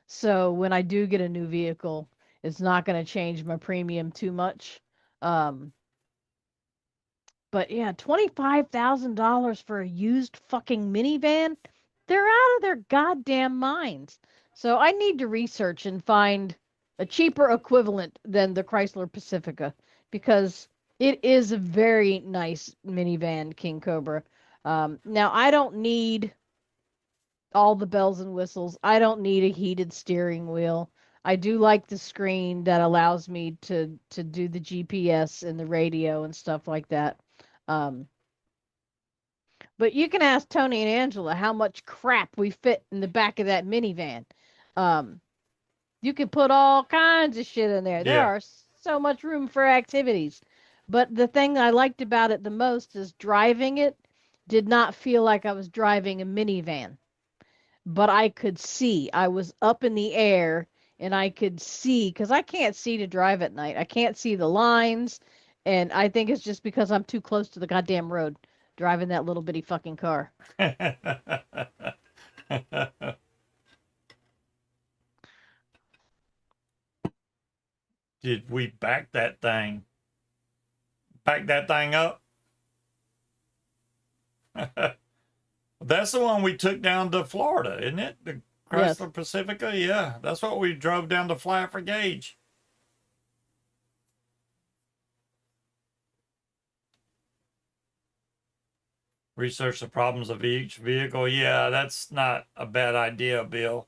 So when I do get a new vehicle, it's not going to change my premium too much. Um, but yeah, $25,000 for a used fucking minivan? They're out of their goddamn minds. So I need to research and find a cheaper equivalent than the Chrysler Pacifica because it is a very nice minivan, King Cobra. Now I don't need all the bells and whistles. I don't need a heated steering wheel. I do like the screen that allows me to do the GPS and the radio and stuff like that. Um, but you can ask Tony and Angela how much crap we fit in the back of that minivan. Um, you can put all kinds of shit in there. There Yeah. are so much room for activities. But the thing I liked about it the most is driving it did not feel like I was driving a minivan, but I could see. I was up in the air and I could see because I can't see to drive at night. I can't see the lines. And I think it's just because I'm too close to the goddamn road driving that little bitty fucking car. Did we back that thing? Back that thing up? That's the one we took down to Florida, isn't it? The Yes. Chrysler Pacifica? Yeah, that's what we drove down to Flat for Gage. Research the problems of each vehicle. Yeah, that's not a bad idea, Bill.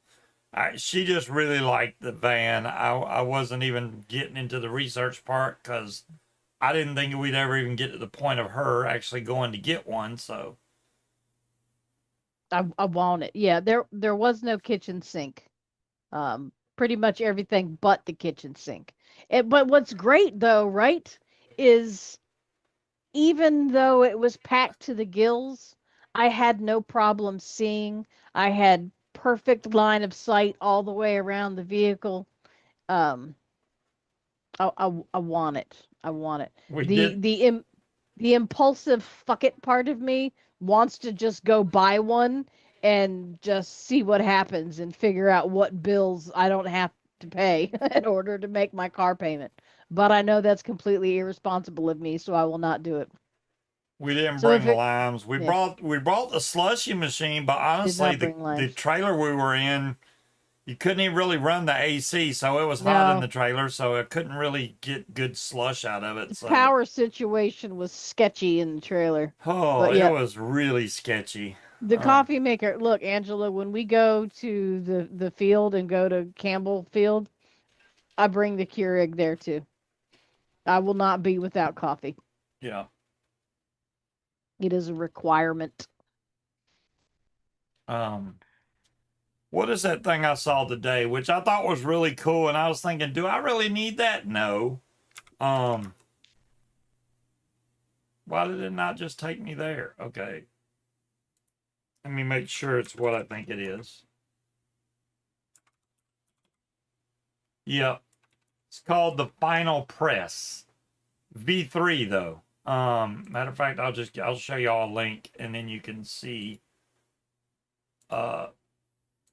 She just really liked the van. I wasn't even getting into the research part because I didn't think we'd ever even get to the point of her actually going to get one. So, I want it. Yeah, there was no kitchen sink. Pretty much everything but the kitchen sink. But what's great though, right, is even though it was packed to the gills, I had no problem seeing. I had perfect line of sight all the way around the vehicle. Um, I want it. I want it. we The did. the im the impulsive fuck it part of me wants to just go buy one and just see what happens and figure out what bills I don't have to pay in order to make my car payment. But I know that's completely irresponsible of me, so I will not do it. We didn't So if bring it, limes. yeah, We brought the slushy machine, but did honestly, not the bring the limes. trailer we were in, you couldn't even really run the AC, so it was hot in No, the trailer, so I couldn't really get good slush out of it. the So, power situation was sketchy in the trailer. oh, But it yeah, was really sketchy. the coffee maker. Look, Angela, when we go to the field and go to Campbell Field, I bring the Keurig there too. I will not be without coffee. Yeah. It is a requirement. Um, what is that thing I saw today, which I thought was really cool, and I was thinking, do I really need that? No. Um, why did it not just take me there? Okay. Let me make sure it's what I think it is. Yep. It's called the Final Press. V3 though. Matter of fact, I'll show y'all a link and then you can see uh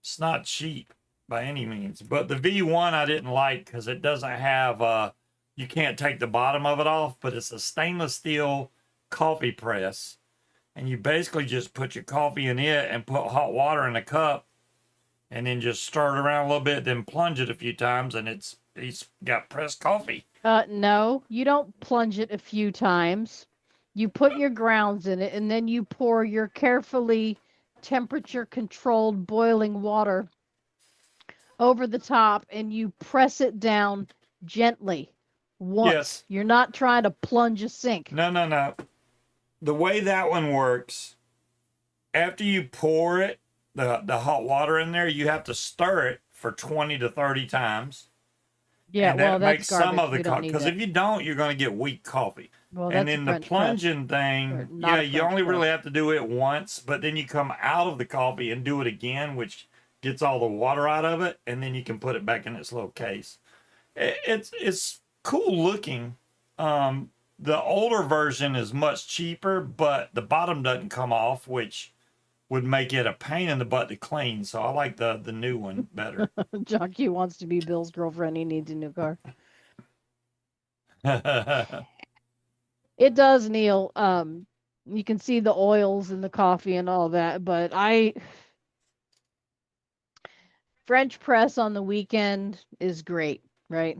it's not cheap by any means. But the V1 I didn't like because it doesn't have you can't take the bottom of it off, but it's a stainless steel coffee press. And you basically just put your coffee in it and put hot water in a cup and then just stir it around a little bit, then plunge it a few times and it's got pressed coffee. No, you don't plunge it a few times. You put your grounds in it and then you pour your carefully temperature controlled boiling water over the top and you press it down gently once. Yes. You're not trying to plunge a sink. No, no, no. The way that one works, after you pour it, the hot water in there, you have to stir it for 20 to 30 times. Yeah, and well, that that's makes some garbage. of the We don't coffee. need Because if that. you don't, you're going to get weak coffee. Well, And that's a then the French press, plunging or thing, not yeah, a you French only really press. have to do it once, but then you come out of the coffee and do it again, which gets all the water out of it, and then you can put it back in its little case. It's cool looking. The older version is much cheaper, but the bottom doesn't come off, which would make it a pain in the butt to clean. So I like the new one better. Jockey wants to be Bill's girlfriend. He needs a new car. It does, Neil. You can see the oils in the coffee and all that, but I French press on the weekend is great, right?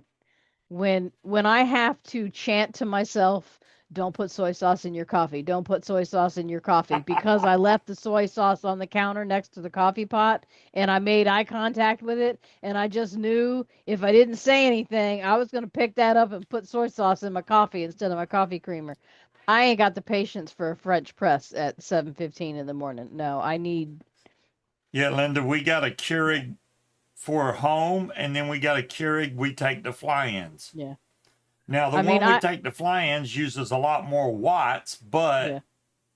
When I have to chant to myself, don't put soy sauce in your coffee. Don't put soy sauce in your coffee because I left the soy sauce on the counter next to the coffee pot and I made eye contact with it and I just knew if I didn't say anything, I was going to pick that up and put soy sauce in my coffee instead of my coffee creamer. I ain't got the patience for a French press at 7:15 in the morning. No, I need Yeah, Linda, we got a Keurig for home, and then we got a Keurig we take to fly-ins. yeah. Now, the I mean, one we I take to fly-ins uses a lot more watts, but yeah.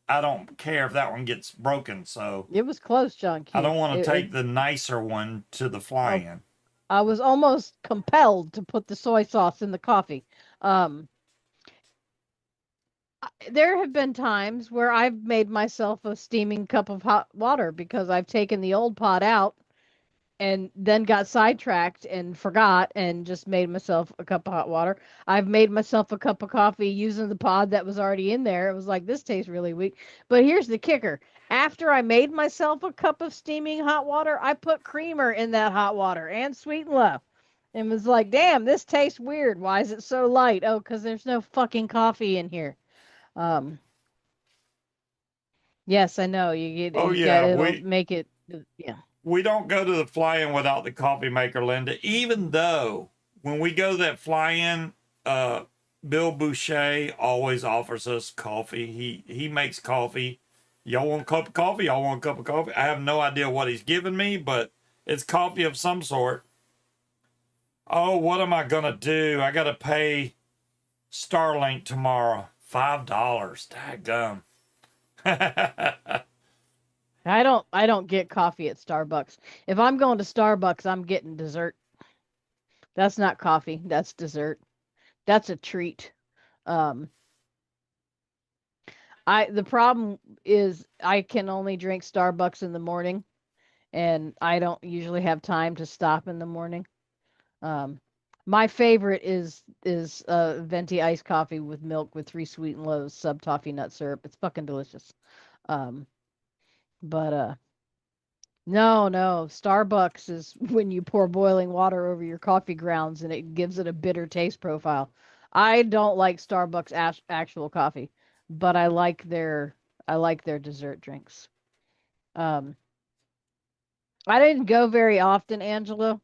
I don't care if that one gets broken. So It was close, John I Q. don't want to It take the nicer one to the oh, fly-in. I was almost compelled to put the soy sauce in the coffee. Um, there have been times where I've made myself a steaming cup of hot water because I've taken the old pot out and then got sidetracked and forgot and just made myself a cup of hot water. I've made myself a cup of coffee using the pod that was already in there. It was like, this tastes really weak. But here's the kicker. After I made myself a cup of steaming hot water, I put creamer in that hot water and sweet and low. And was like, damn, this tastes weird. Why is it so light? Oh, because there's no fucking coffee in here. Um, yes, I know. Oh You got yeah, it'll make it yeah. we don't go to the fly-in without the coffee maker, Linda. Even though when we go to that fly-in, uh, Bill Boucher always offers us coffee. He makes coffee. Y'all want a cup of coffee? Y'all want a cup of coffee? I have no idea what he's giving me, but it's coffee of some sort. Oh, what am I gonna do? I gotta pay Starlink tomorrow. $5. Daggum. I don't get coffee at Starbucks. If I'm going to Starbucks, I'm getting dessert. That's not coffee, that's dessert. That's a treat. Um I the problem is I can only drink Starbucks in the morning and I don't usually have time to stop in the morning. Um my favorite is venti iced coffee with milk with three sweet and lows sub toffee nut syrup. It's fucking delicious. Um but No, no. Starbucks is when you pour boiling water over your coffee grounds and it gives it a bitter taste profile. I don't like Starbucks actual coffee, but I like their dessert drinks. Um, I didn't go very often, Angela,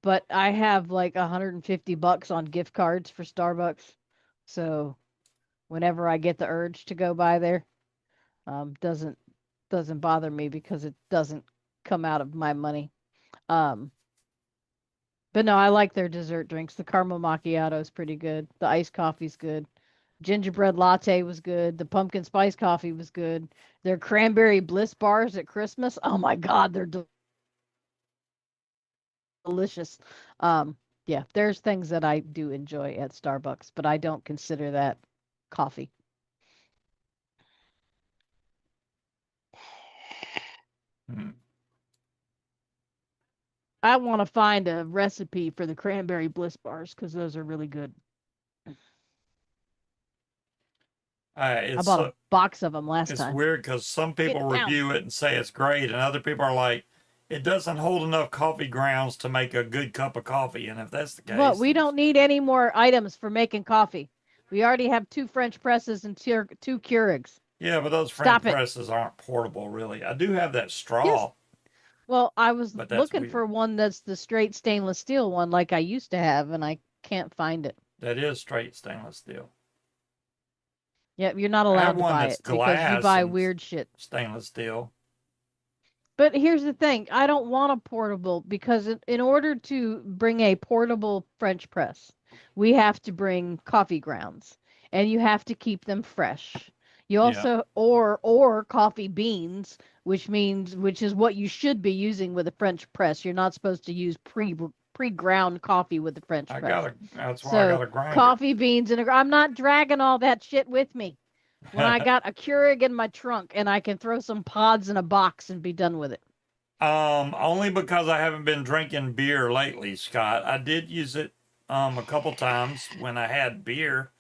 but I have like 150 bucks on gift cards for Starbucks. So whenever I get the urge to go by there, doesn't bother me because it doesn't come out of my money. Um, But no, I like their dessert drinks. The caramel macchiato is pretty good. The iced coffee's good. Gingerbread latte was good. The pumpkin spice coffee was good. Their cranberry bliss bars at Christmas. Oh my God, they're delicious. Um, yeah, there's things that I do enjoy at Starbucks, but I don't consider that coffee. I want to find a recipe for the cranberry bliss bars because those are really good. I It's bought a box of them last it's time. weird because some Get people down. review it and say it's great, and other people are like, it doesn't hold enough coffee grounds to make a good cup of coffee. And if that's the Well, case, we then don't need any more items for making coffee. We already have two French presses and two Keurigs. yeah, but those French Stop it. presses aren't portable, really. I do have that Yes. straw, Well, I was but that's looking weird. for one that's the straight stainless steel one like I used to have, and I can't find it. That is straight stainless steel. Yep, you're not I have allowed to one buy that's it because you glass buy and weird shit. stainless steel. But here's the thing, I don't want a portable because in order to bring a portable French press, we have to bring coffee grounds and you have to keep them fresh. You Yeah, also or coffee beans, which is what you should be using with a French press. You're not supposed to use pre-ground coffee with the French press. that's why I So, got a grinder. coffee beans and I'm not dragging all that shit with me when I got a Keurig in my trunk and I can throw some pods in a box and be done with it. Only because I haven't been drinking beer lately, Scott. I did use it a couple times when I had beer,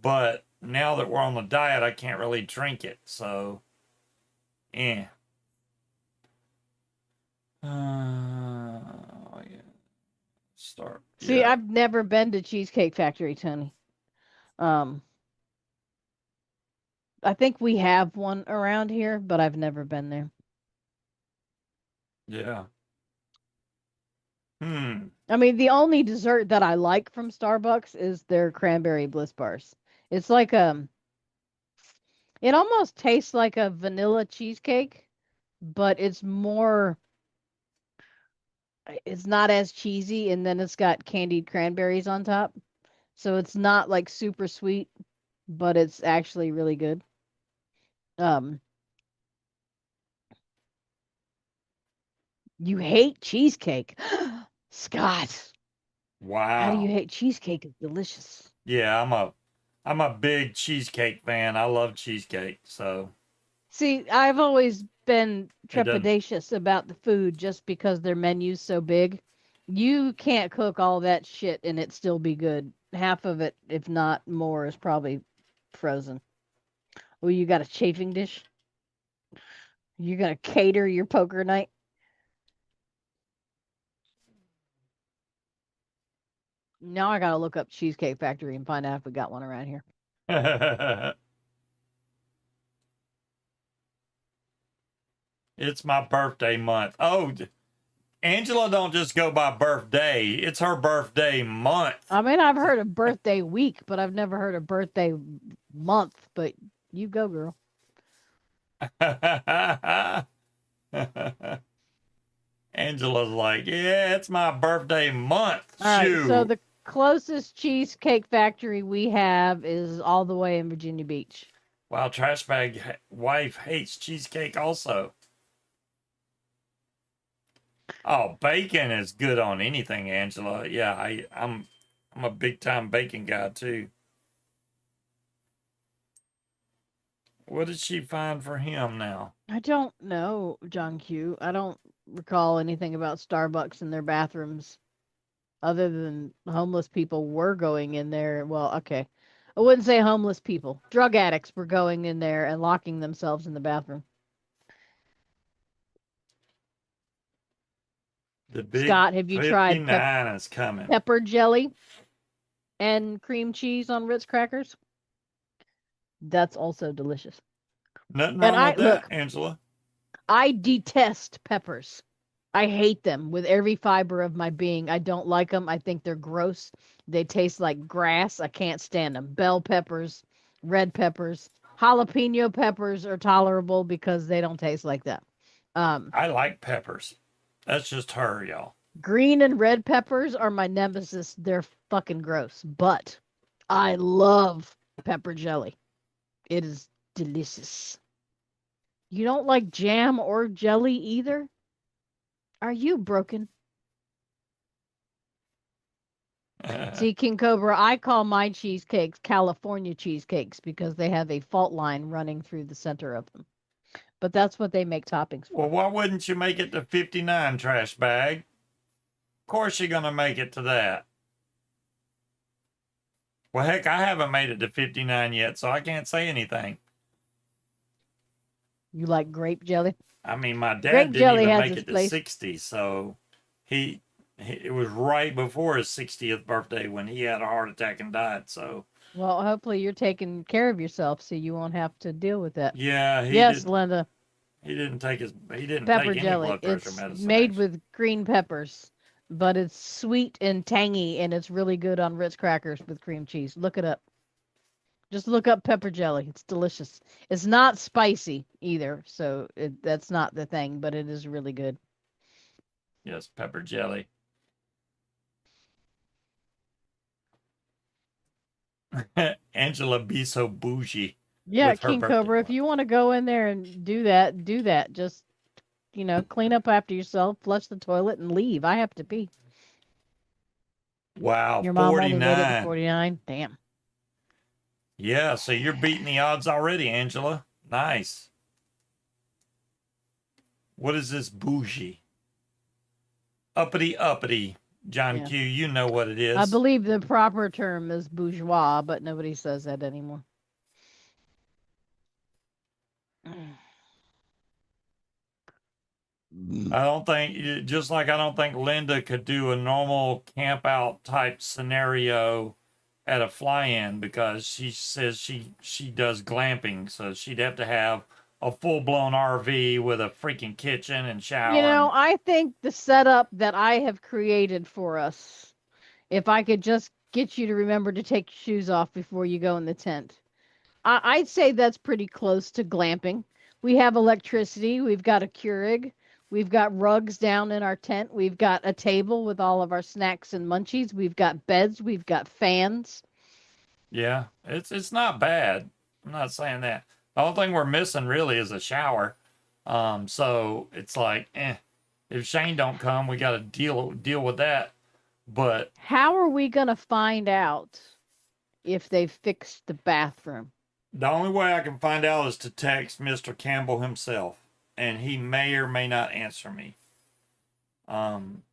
but now that we're on the diet, I can't really drink it. So, eh. Yeah. Start. See, Yeah. I've never been to Cheesecake Factory, Tony. Um, I think we have one around here, but I've never been there. Yeah. Hmm. I mean, the only dessert that I like from Starbucks is their cranberry bliss bars. It's like it almost tastes like a vanilla cheesecake, but it's not as cheesy, and then it's got candied cranberries on top. So it's not like super sweet, but it's actually really good. Um, you hate cheesecake. Scott, how do you Wow. hate cheesecake? It's delicious. Yeah, I'm a big cheesecake fan. I love cheesecake, so See, I've always been it doesn't. trepidatious about the food just because their menu's so big. You can't cook all that shit and it still be good. Half of it, if not more, is probably frozen. Well, you got a chafing dish? You're gonna cater your poker night? Now I gotta look up Cheesecake Factory and find out if we got one around here. It's my birthday month. Oh, Angela don't just go by birthday. It's her birthday month. I mean, I've heard of birthday week, but I've never heard of birthday month. But you go, girl. Angela's like, yeah, it's my birthday month. All right, so Shoot. the closest Cheesecake Factory we have is all the way in Virginia Beach. Wow, trash bag wife hates cheesecake also. Oh, bacon is good on anything, Angela. Yeah, I'm a big time bacon guy too. What did she find for him now? I don't know, John Q. I don't recall anything about Starbucks in their bathrooms other than homeless people were going in there. Well, okay. I wouldn't say homeless people. Drug addicts were going in there and locking themselves in the bathroom. The big Scott, have you tried 59 is coming. pepper jelly and cream cheese on Ritz crackers? That's also delicious. Nothing And wrong I with that, look, Angela. I detest peppers. I hate them with every fiber of my being. I don't like them. I think they're gross. They taste like grass. I can't stand them. Bell peppers, red peppers, jalapeno peppers are tolerable because they don't taste like that. Um, I like peppers. That's just her, y'all. Green and red peppers are my nemesis. They're fucking gross. But I love pepper jelly. It is delicious. You don't like jam or jelly either? Are you broken? See, King Cobra, I call my cheesecakes California cheesecakes because they have a fault line running through the center of them. But that's what they make toppings Well, for. why wouldn't you make it to 59, trash bag? Of course you're going to make it to that. Well, heck, I haven't made it to 59 yet, so I can't say anything. You like grape jelly? I mean, my dad Grape didn't jelly even has make its it to place. 60, so it was right before his 60th birthday when he had a heart attack and died. So, Well, hopefully you're taking care of yourself so you won't have to deal with that. yeah, Yes, Linda, he didn't pepper take any jelly. blood pressure It's medicine made actually. with green peppers, but it's sweet and tangy and it's really good on Ritz crackers with cream cheese. Look it up. Just look up pepper jelly. It's delicious. It's not spicy either, so that's not the thing, but it is really good. Yes, pepper jelly. Angela be so bougie Yeah, with her King birthday Cobra, if party. you want to go in there and do that, do that. Just, clean up after yourself, flush the toilet, and leave. I have to pee. Wow, Your mom only made it to 49. 49. Damn. Yeah, so you're beating the odds already, Angela. Nice. What is this bougie? Uppity uppity. John Yeah. Q, you know what it I is. believe the proper term is bourgeois, but nobody says that anymore. I don't think, just like I don't think Linda could do a normal camp out type scenario at a fly-in because she says she does glamping, so she'd have to have a full-blown RV with a freaking kitchen and shower and I think the setup that I have created for us, if I could just get you to remember to take your shoes off before you go in the tent, I'd say that's pretty close to glamping. We have electricity, we've got a Keurig, we've got rugs down in our tent, we've got a table with all of our snacks and munchies, we've got beds, we've got fans. yeah, it's not bad. I'm not saying that. The only thing we're missing really is a shower. So it's like, if Shane don't come, we got to deal with that. But How are we going to find out if they fixed the bathroom? the only way I can find out is to text Mr. Campbell himself, and he may or may not answer me. Um,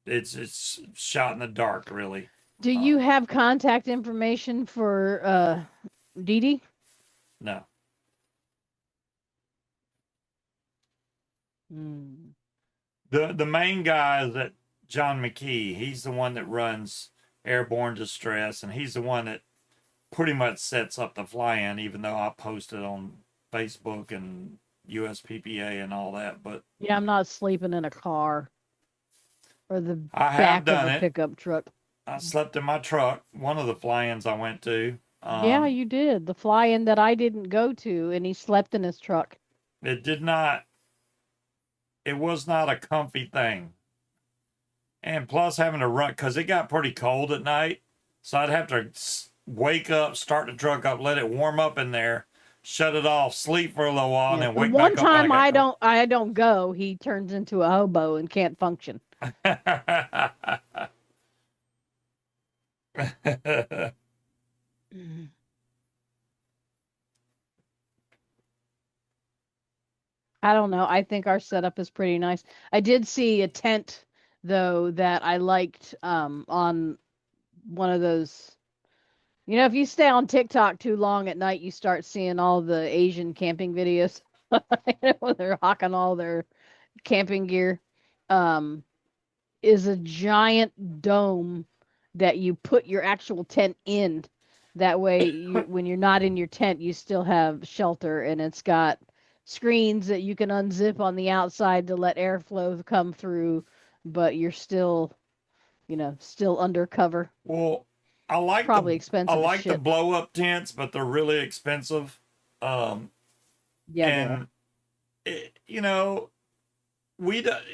it's shot in the dark, really. Do you have contact information for Dee Dee? No, Hmm. the main guy is that John McKee. He's the one that runs Airborne Distress, and he's the one that pretty much sets up the fly-in. Even though I posted on Facebook and USPPA and all that, but Yeah, I'm not sleeping in a car or the I have back of done a it. pickup truck. I slept in my truck. One of the fly-ins I went to. Yeah, you did. The fly-in that I didn't go to, and he slept in his truck. It did not. It was not a comfy thing, and plus having to run because it got pretty cold at night, so I'd have to wake up, start the truck up, let it warm up in there, shut it off, sleep for a little while, and Yeah. then The wake one back up when I time got cold. I don't go, he turns into a hobo and can't function. Mhm. I don't know. I think our setup is pretty nice. I did see a tent though that I liked on one of those. If you stay on TikTok too long at night, you start seeing all the Asian camping videos when they're hawking all their camping gear. Um, is a giant dome that you put your actual tent in. That way, when you're not in your tent, you still have shelter, and it's got screens that you can unzip on the outside to let airflow come through, but you're still under cover. Well, I like Probably I expensive as like the shit. blow up tents, but they're really expensive. Um, Yeah, they are. and you know,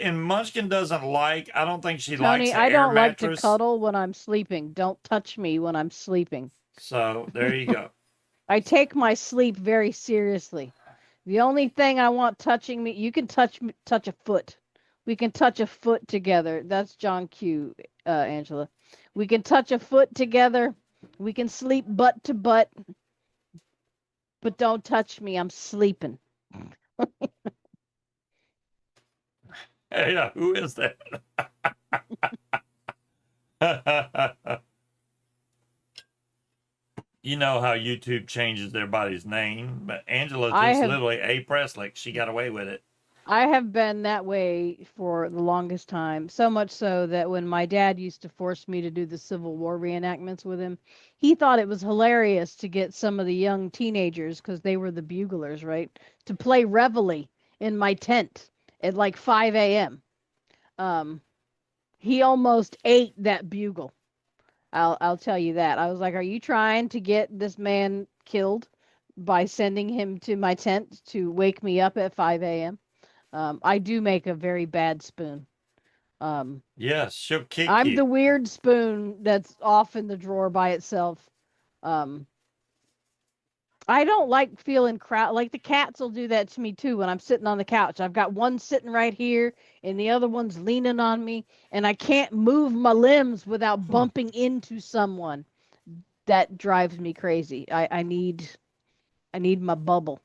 and Munchkin doesn't like. I don't think she likes Tony, the I air don't like to mattress. cuddle when I'm sleeping. Don't touch me when I'm sleeping. So there you go. I take my sleep very seriously. The only thing I want touching me, you can touch a foot. We can touch a foot together. That's John Q, Angela. We can touch a foot together. We can sleep butt to butt, but don't touch me. I'm sleeping. Hey, who is that? You know how YouTube changes everybody's name, but Angela's I just have literally A. Presslick. She got away with it. I have been that way for the longest time. So much so that when my dad used to force me to do the Civil War reenactments with him, he thought it was hilarious to get some of the young teenagers, because they were the buglers, right, to play reveille in my tent at like 5 a.m. Um, he almost ate that bugle. I'll tell you that. I was like, "Are you trying to get this man killed by sending him to my tent to wake me up at 5 a.m.?" I do make a very bad spoon. Um, Yes, she'll kick I'm you. the weird spoon that's off in the drawer by itself. Um, I don't like feeling crowd. Like the cats will do that to me too when I'm sitting on the couch. I've got one sitting right here and the other one's leaning on me, and I can't move my limbs without bumping into someone. That drives me crazy. I need my bubble.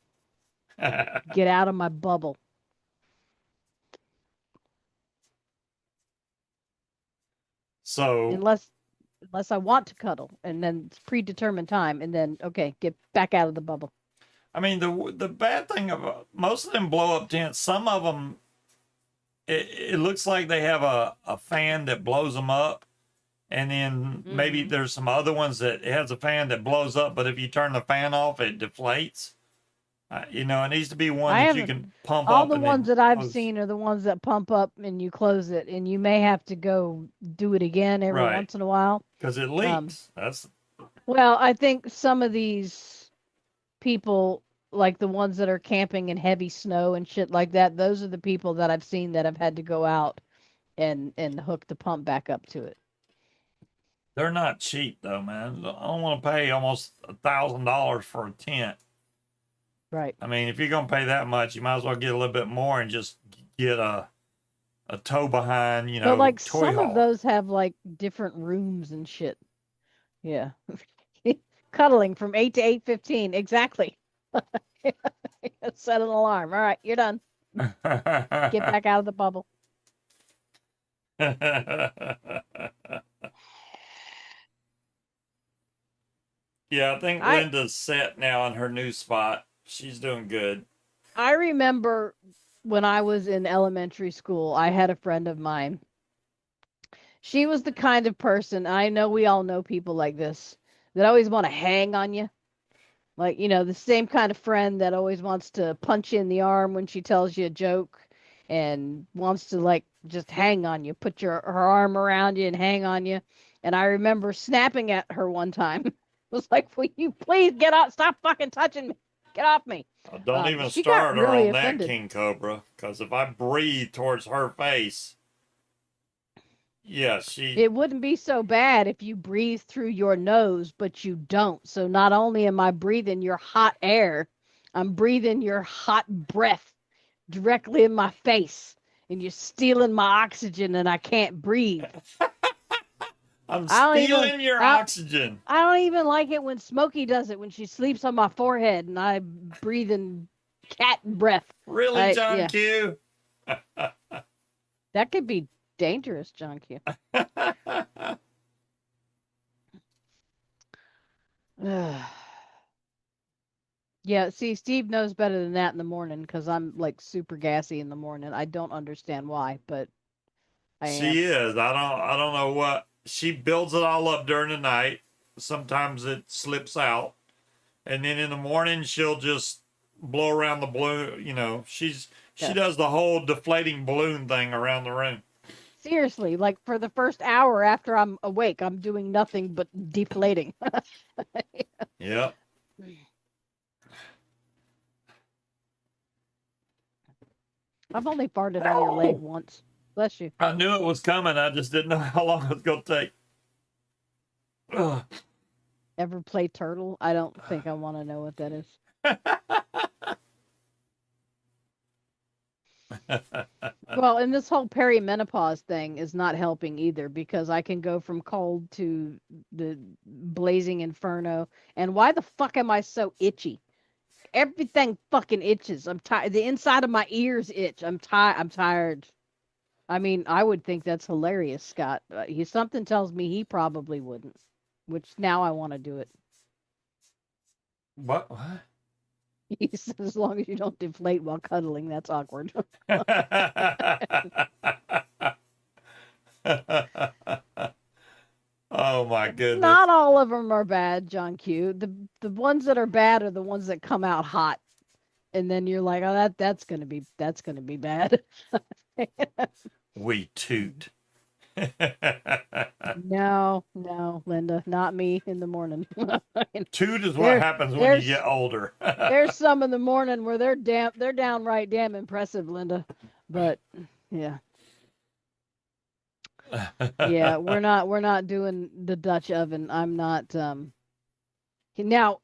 Get out of my bubble. So, Unless I want to cuddle, and then it's predetermined time, and then okay, get back out of the bubble. I mean, the bad thing about most of them blow up tents, some of them, it looks like they have a fan that blows them up. And then maybe Hmm. there's some other ones that it has a fan that blows up, but if you turn the fan off, it deflates. You know, it needs to be one I that you haven't. can pump All up the and ones then that I've close. seen are the ones that pump up and you close it, and you may have to go do it again every Right. once in a while. Because it Um, leaks. That's well, I think some of these people, like the ones that are camping in heavy snow and shit like that, those are the people that I've seen that have had to go out and hook the pump back up to it. they're not cheap though, man. I don't want to pay almost $1,000 for a tent. Right. I mean, if you're gonna pay that much, you might as well get a little bit more and just get a tow behind, But like toy some of hauler. those have like different rooms and shit. Yeah. Cuddling from 8 to 8:15. Exactly. Set an alarm. All right, you're done. Get back out of the bubble. Yeah, I think I Linda's set now in her new spot. She's doing good. I remember when I was in elementary school, I had a friend of mine. She was the kind of person, I know we all know people like this, that always want to hang on you. Like, the same kind of friend that always wants to punch you in the arm when she tells you a joke and wants to like just hang on you, put her arm around you and hang on you. And I remember snapping at her one time. It was like, "Will you please get off? Stop fucking touching me. Get off me." Don't even She got start her really on that offended. king cobra, because if I breathe towards her face, yeah, she. It wouldn't be so bad if you breathe through your nose, but you don't. So not only am I breathing your hot air, I'm breathing your hot breath directly in my face, and you're stealing my oxygen, and I can't breathe. I'm I don't even stealing your I, oxygen. I don't even like it when Smokey does it when she sleeps on my forehead and I breathe in cat breath. Really, John Yeah, Q? that could be dangerous, John Q. Yeah, see, Steve knows better than that in the morning because I'm like super gassy in the morning. I don't understand why, but I am. She is. I don't know what. She builds it all up during the night. Sometimes it slips out. And then in the morning she'll just blow around the balloon, she Yeah. does the whole deflating balloon thing around the room. Seriously, like for the first hour after I'm awake, I'm doing nothing but deflating. Yep. I've only farted on your leg Oh, once. Bless you. I knew it was coming. I just didn't know how long it was going to take. Ugh. Ever play turtle? I don't think I want to know what that is. Well, and this whole perimenopause thing is not helping either because I can go from cold to the blazing inferno. And why the fuck am I so itchy? Everything fucking itches. I'm tired. The inside of my ears itch. I'm tired. I'm tired. I mean, I would think that's hilarious, Scott. Something tells me he probably wouldn't. Which now I want to do it. What? What? He said, as long as you don't deflate while cuddling, that's awkward. Oh my goodness. Not all of them are bad, John Q. The ones that are bad are the ones that come out hot, and then you're like, oh, that's gonna be bad. We toot. No, no, Linda, not me in the morning. Toot is what there, happens when you there's get older. there's some in the morning where they're downright damn impressive, Linda. But yeah, yeah, we're not doing the Dutch oven. I'm not. Now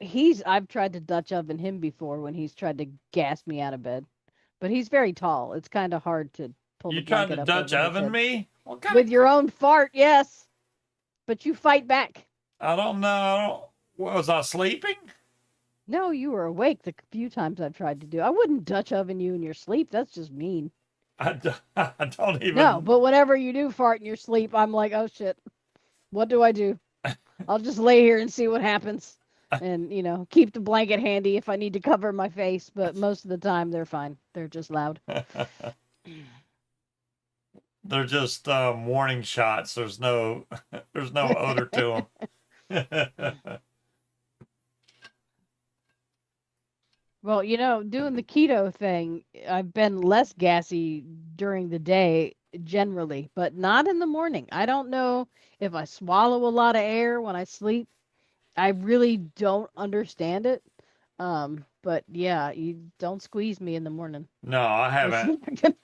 I've tried to Dutch oven him before when he's tried to gas me out of bed, but he's very tall. It's kind of hard to pull You the tried to blanket up Dutch over his oven head me? What kind with of? your own fart. Yes, but you fight back. I don't know. Was I sleeping? No, you were awake the few times I've tried to do. I wouldn't Dutch oven you in your sleep. That's just mean. I don't No, even. but whenever you do fart in your sleep, I'm like, oh shit, what do I do? I'll just lay here and see what happens. And, keep the blanket handy if I need to cover my face, but most of the time they're fine. They're just loud. They're just warning shots. There's no, there's no odor to them. Well, doing the keto thing, I've been less gassy during the day generally, but not in the morning. I don't know if I swallow a lot of air when I sleep. I really don't understand it. But yeah, you don't squeeze me in the morning. No, I It's haven't. not gonna-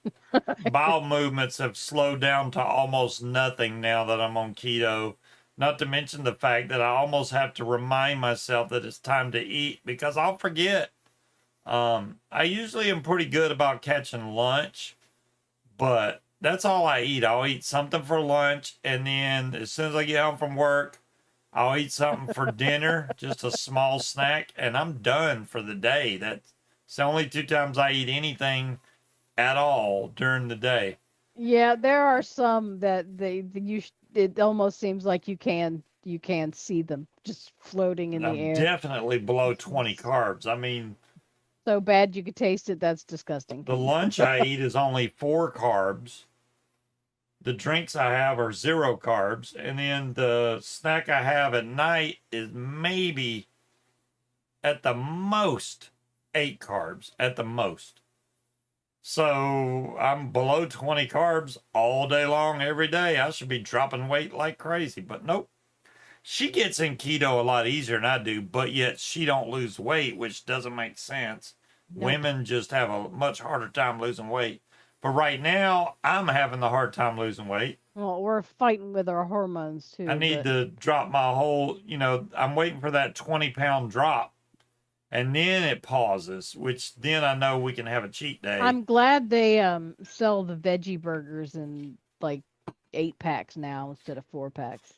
Bowel movements have slowed down to almost nothing now that I'm on keto. Not to mention the fact that I almost have to remind myself that it's time to eat because I'll forget. I usually am pretty good about catching lunch, but that's all I eat. I'll eat something for lunch, and then as soon as I get home from work, I'll eat something for dinner, just a small snack, and I'm done for the day. That's the only two times I eat anything at all during the day. Yeah, there are some that it almost seems like you can see them just floating in the I'm air. definitely below 20 It's carbs. I mean, so bad you could taste it. That's disgusting. the lunch I eat is only 4 carbs. The drinks I have are 0 carbs. And then the snack I have at night is maybe at the most 8 carbs, at the most. So I'm below 20 carbs all day long, every day. I should be dropping weight like crazy, but nope. She gets in keto a lot easier than I do, but yet she don't lose weight, which doesn't make sense. Nope. Women just have a much harder time losing weight. But right now, I'm having the hard time losing weight. Well, we're fighting with our hormones I too, need but to drop my whole, I'm waiting for that 20-pound drop. And then it pauses, which then I know we can have a cheat day. I'm glad they sell the veggie burgers in like 8 packs now instead of 4 packs.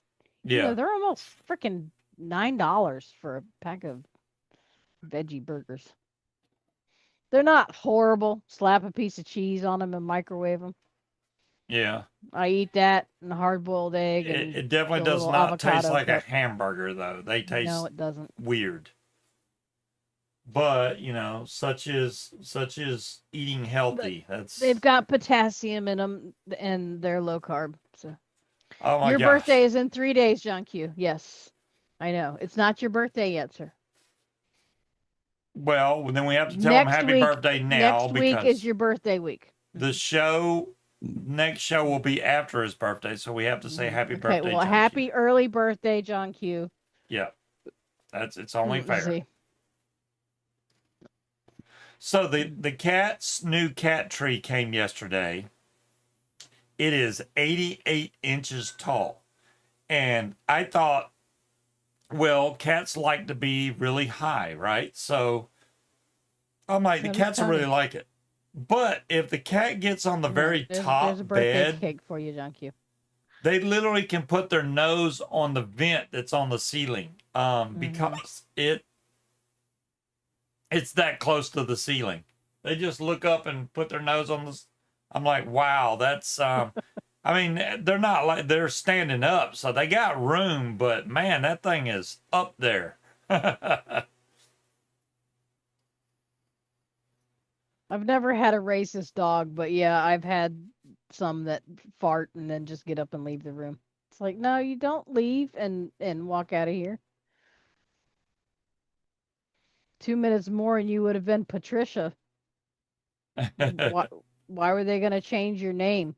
Yeah. They're almost freaking $9 for a pack of veggie burgers. They're not horrible. Slap a piece of cheese on them and microwave them. Yeah. I eat that and a hard boiled egg It, and it definitely a does little not taste avocado like a cup. hamburger, though. They No, taste it doesn't. weird. But, such is eating But healthy. they've That's, got potassium in them and they're low carb. So oh my your gosh. birthday is in 3 days, John Q. Yes, I know. It's not your birthday yet, sir. Well, then we have to tell them Next happy week, birthday now next week is because your birthday week. the next show will be after his birthday. So we have to say happy Okay, birthday, well, John Q. happy early birthday, John Q. Yeah, it's only fair. See, So the cat's new cat tree came yesterday. It is 88 inches tall. And I thought, well, cats like to be really high, right? So I'm like, the so does cats will really Tony. like it. But if the cat gets on the No, very there's a top birthday bed, cake for you, John Q. they literally can put their nose on the vent that's on the ceiling. Mm-hmm. Because it's that close to the ceiling. They just look up and put their nose on the. I'm like, wow, that's. I mean, they're not like they're standing up, so they got room, but man, that thing is up there. I've never had a racist dog, but yeah, I've had some that fart and then just get up and leave the room. It's like, no, you don't leave and walk out of here. 2 minutes more and you would have been Patricia. Why were they going to change your name?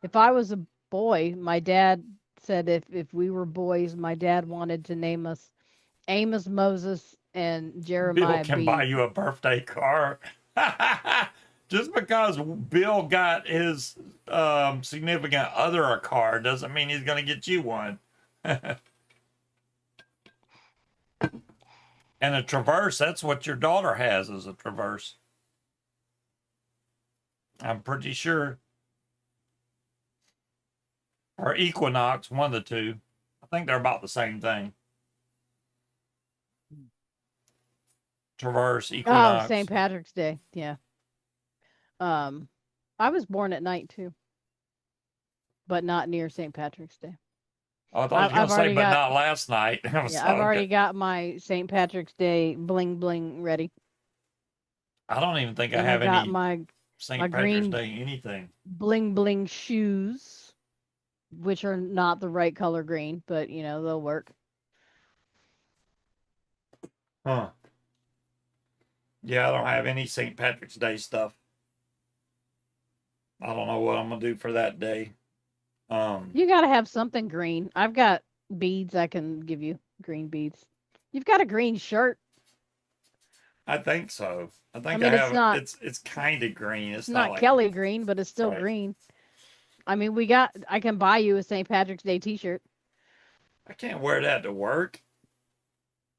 If I was a boy, my dad said if we were boys, my dad wanted to name us Amos, Moses, and Bill Jeremiah can buy B. you a birthday car. Just because Bill got his significant other a car doesn't mean he's going to get you one. And a Traverse, that's what your daughter has, is a Traverse. I'm pretty sure. Or Equinox, one of the two. I think they're about the same thing. Traverse, Oh, Equinox. St. Patrick's Day. Yeah. Um, I was born at night too, but not near St. Patrick's Day. Oh, I thought I was going I've to say, already but got not last night. I was yeah, I've okay. already got my St. Patrick's Day bling bling ready, I don't even think I and I have got any my St. Patrick's green Day anything. bling bling shoes, which are not the right color green, but you know they'll work. Huh. Yeah, I don't have any St. Patrick's Day stuff. I don't know what I'm gonna do for that day. You got to have something green. I've got beads I can give you, green beads. You've got a green shirt. I think so. I I think I mean, have. It's kind of green. it's It's not not like Kelly green, but it's still right. green. I mean, I can buy you a St. Patrick's Day t-shirt. I can't wear that to work,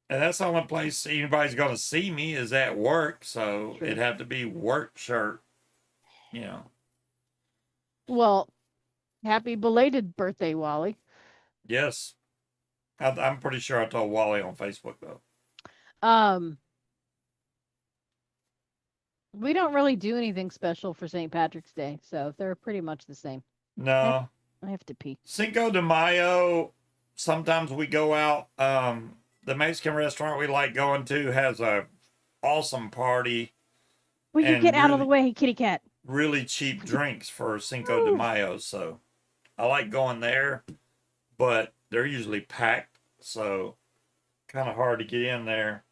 and that's the only place anybody's gonna see me is at work. So it'd True. have to be work shirt. You know. Well, happy belated birthday, Wally. Yes, I'm pretty sure I told Wally on Facebook though. Um, we don't really do anything special for St. Patrick's Day, so they're pretty much the same. I have, No, I have to pee. Cinco de Mayo. Sometimes we go out. The Mexican restaurant we like going to has a awesome party Will you get and out of the way, kitty cat? really cheap drinks for Cinco de Mayo. So I like going there, but they're usually packed, so kind of hard to get in there.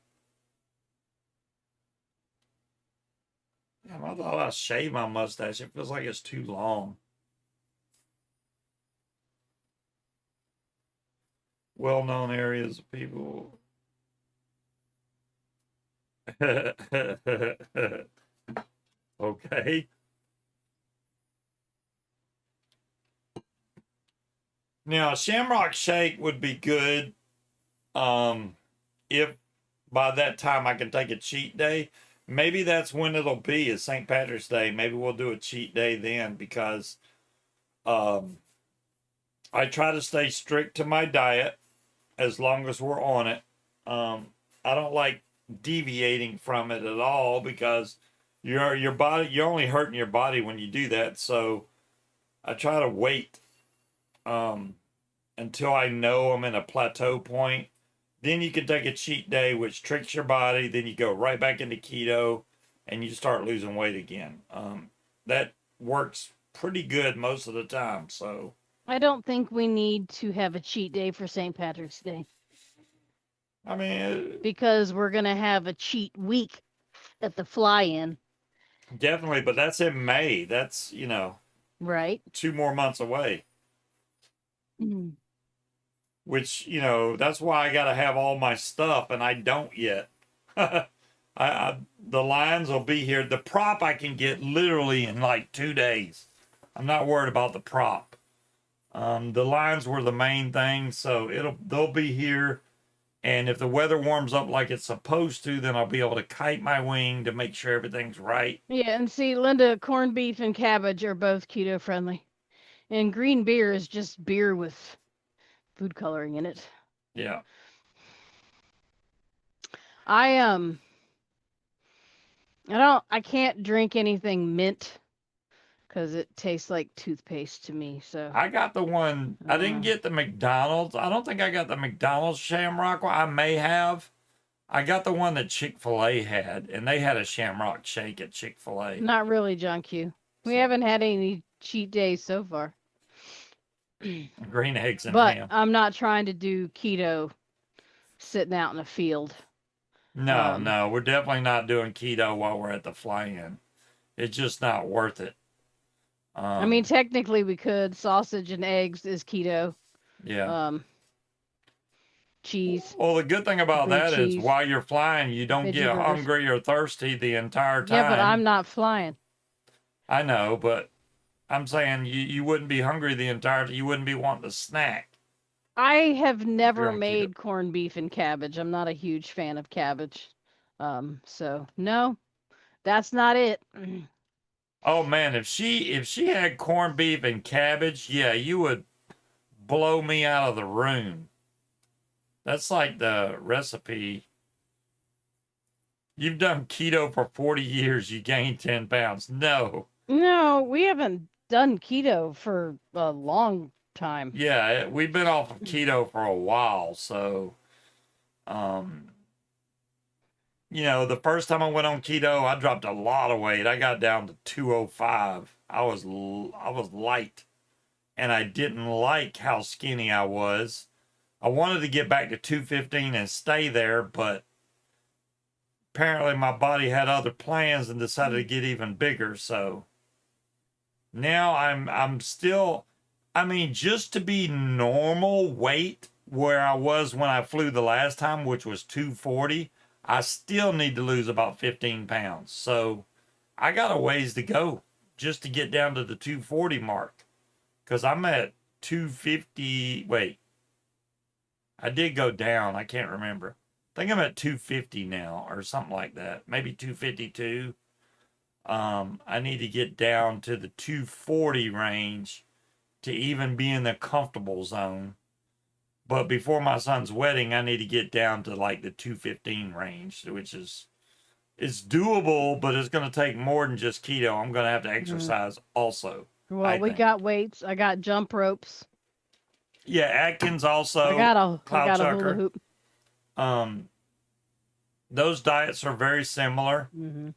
Damn, I thought I shaved my mustache. It feels like it's too long. Well-known areas of people. Okay. Now, Shamrock Shake would be good if by that time I can take a cheat day. Maybe that's when it'll be, is St. Patrick's Day. Maybe we'll do a cheat day then because um, I try to stay strict to my diet as long as we're on it. I don't like deviating from it at all because your body, you're only hurting your body when you do that. So I try to wait um, until I know I'm in a plateau point. Then you can take a cheat day, which tricks your body. Then you go right back into keto and you start losing weight again. That works pretty good most of the time. So, I don't think we need to have a cheat day for St. Patrick's Day I mean, because we're gonna have a cheat week at the fly-in, definitely, but that's in May. That's, right? 2 more months away, Mm. which, that's why I got to have all my stuff and I don't yet. The lines will be here. The prop I can get literally in like 2 days. I'm not worried about the prop. The lines were the main thing, so they'll be here. And if the weather warms up like it's supposed to, then I'll be able to kite my wing to make sure everything's right. Yeah, and see, Linda, corned beef and cabbage are both keto friendly, and green beer is just beer with food coloring in it. Yeah. I I can't drink anything mint because it tastes like toothpaste to me. So I got the one. I didn't get the McDonald's. I don't think I got the McDonald's Shamrock one. I may have. I got the one that Chick-fil-A had, and they had a Shamrock Shake at Chick-fil-A. not really, John Q. We So, haven't had any cheat days so far. green eggs and But ham. I'm not trying to do keto sitting out in a field. No, no, we're definitely not doing keto while we're at the fly-in. It's just not worth it. I mean, Um, technically we could. Sausage and eggs is keto. yeah. Um, cheese, Well, the good thing about brie that is cheese, while you're flying, you don't veggie get burgers. hungry or thirsty the entire Yeah, but I'm time. not flying. I know, but I'm saying you wouldn't be hungry the entire time. You wouldn't be wanting to snack I have if you're never on keto. made corned beef and cabbage. I'm not a huge fan of cabbage. So no, that's not it. Oh man, if she had corned beef and cabbage, yeah, you would blow me out of the room. That's like the recipe. You've done keto for 40 years, you gained 10 pounds. No. No, we haven't done keto for a long time. Yeah, we've been off of keto for a while, so um the first time I went on keto, I dropped a lot of weight. I got down to 205. I was light, and I didn't like how skinny I was. I wanted to get back to 215 and stay there, but apparently my body had other plans and decided to get even bigger. So now I'm still, I mean, just to be normal weight where I was when I flew the last time, which was 240, I still need to lose about 15 pounds. So I got a ways to go just to get down to the 240 mark because I'm at 250. Wait, I did go down. I can't remember. I think I'm at 250 now or something like that. Maybe 252. I need to get down to the 240 range to even be in the comfortable zone. But before my son's wedding, I need to get down to like the 215 range, which is it's doable, but it's going to take more than just keto. I'm going to have to Mm. exercise also, Well, I we think. got weights. I got jump ropes. Yeah, Atkins I also, got a I Cloud got a hula Chucker. hoop. Um, those diets are very similar. Hmm.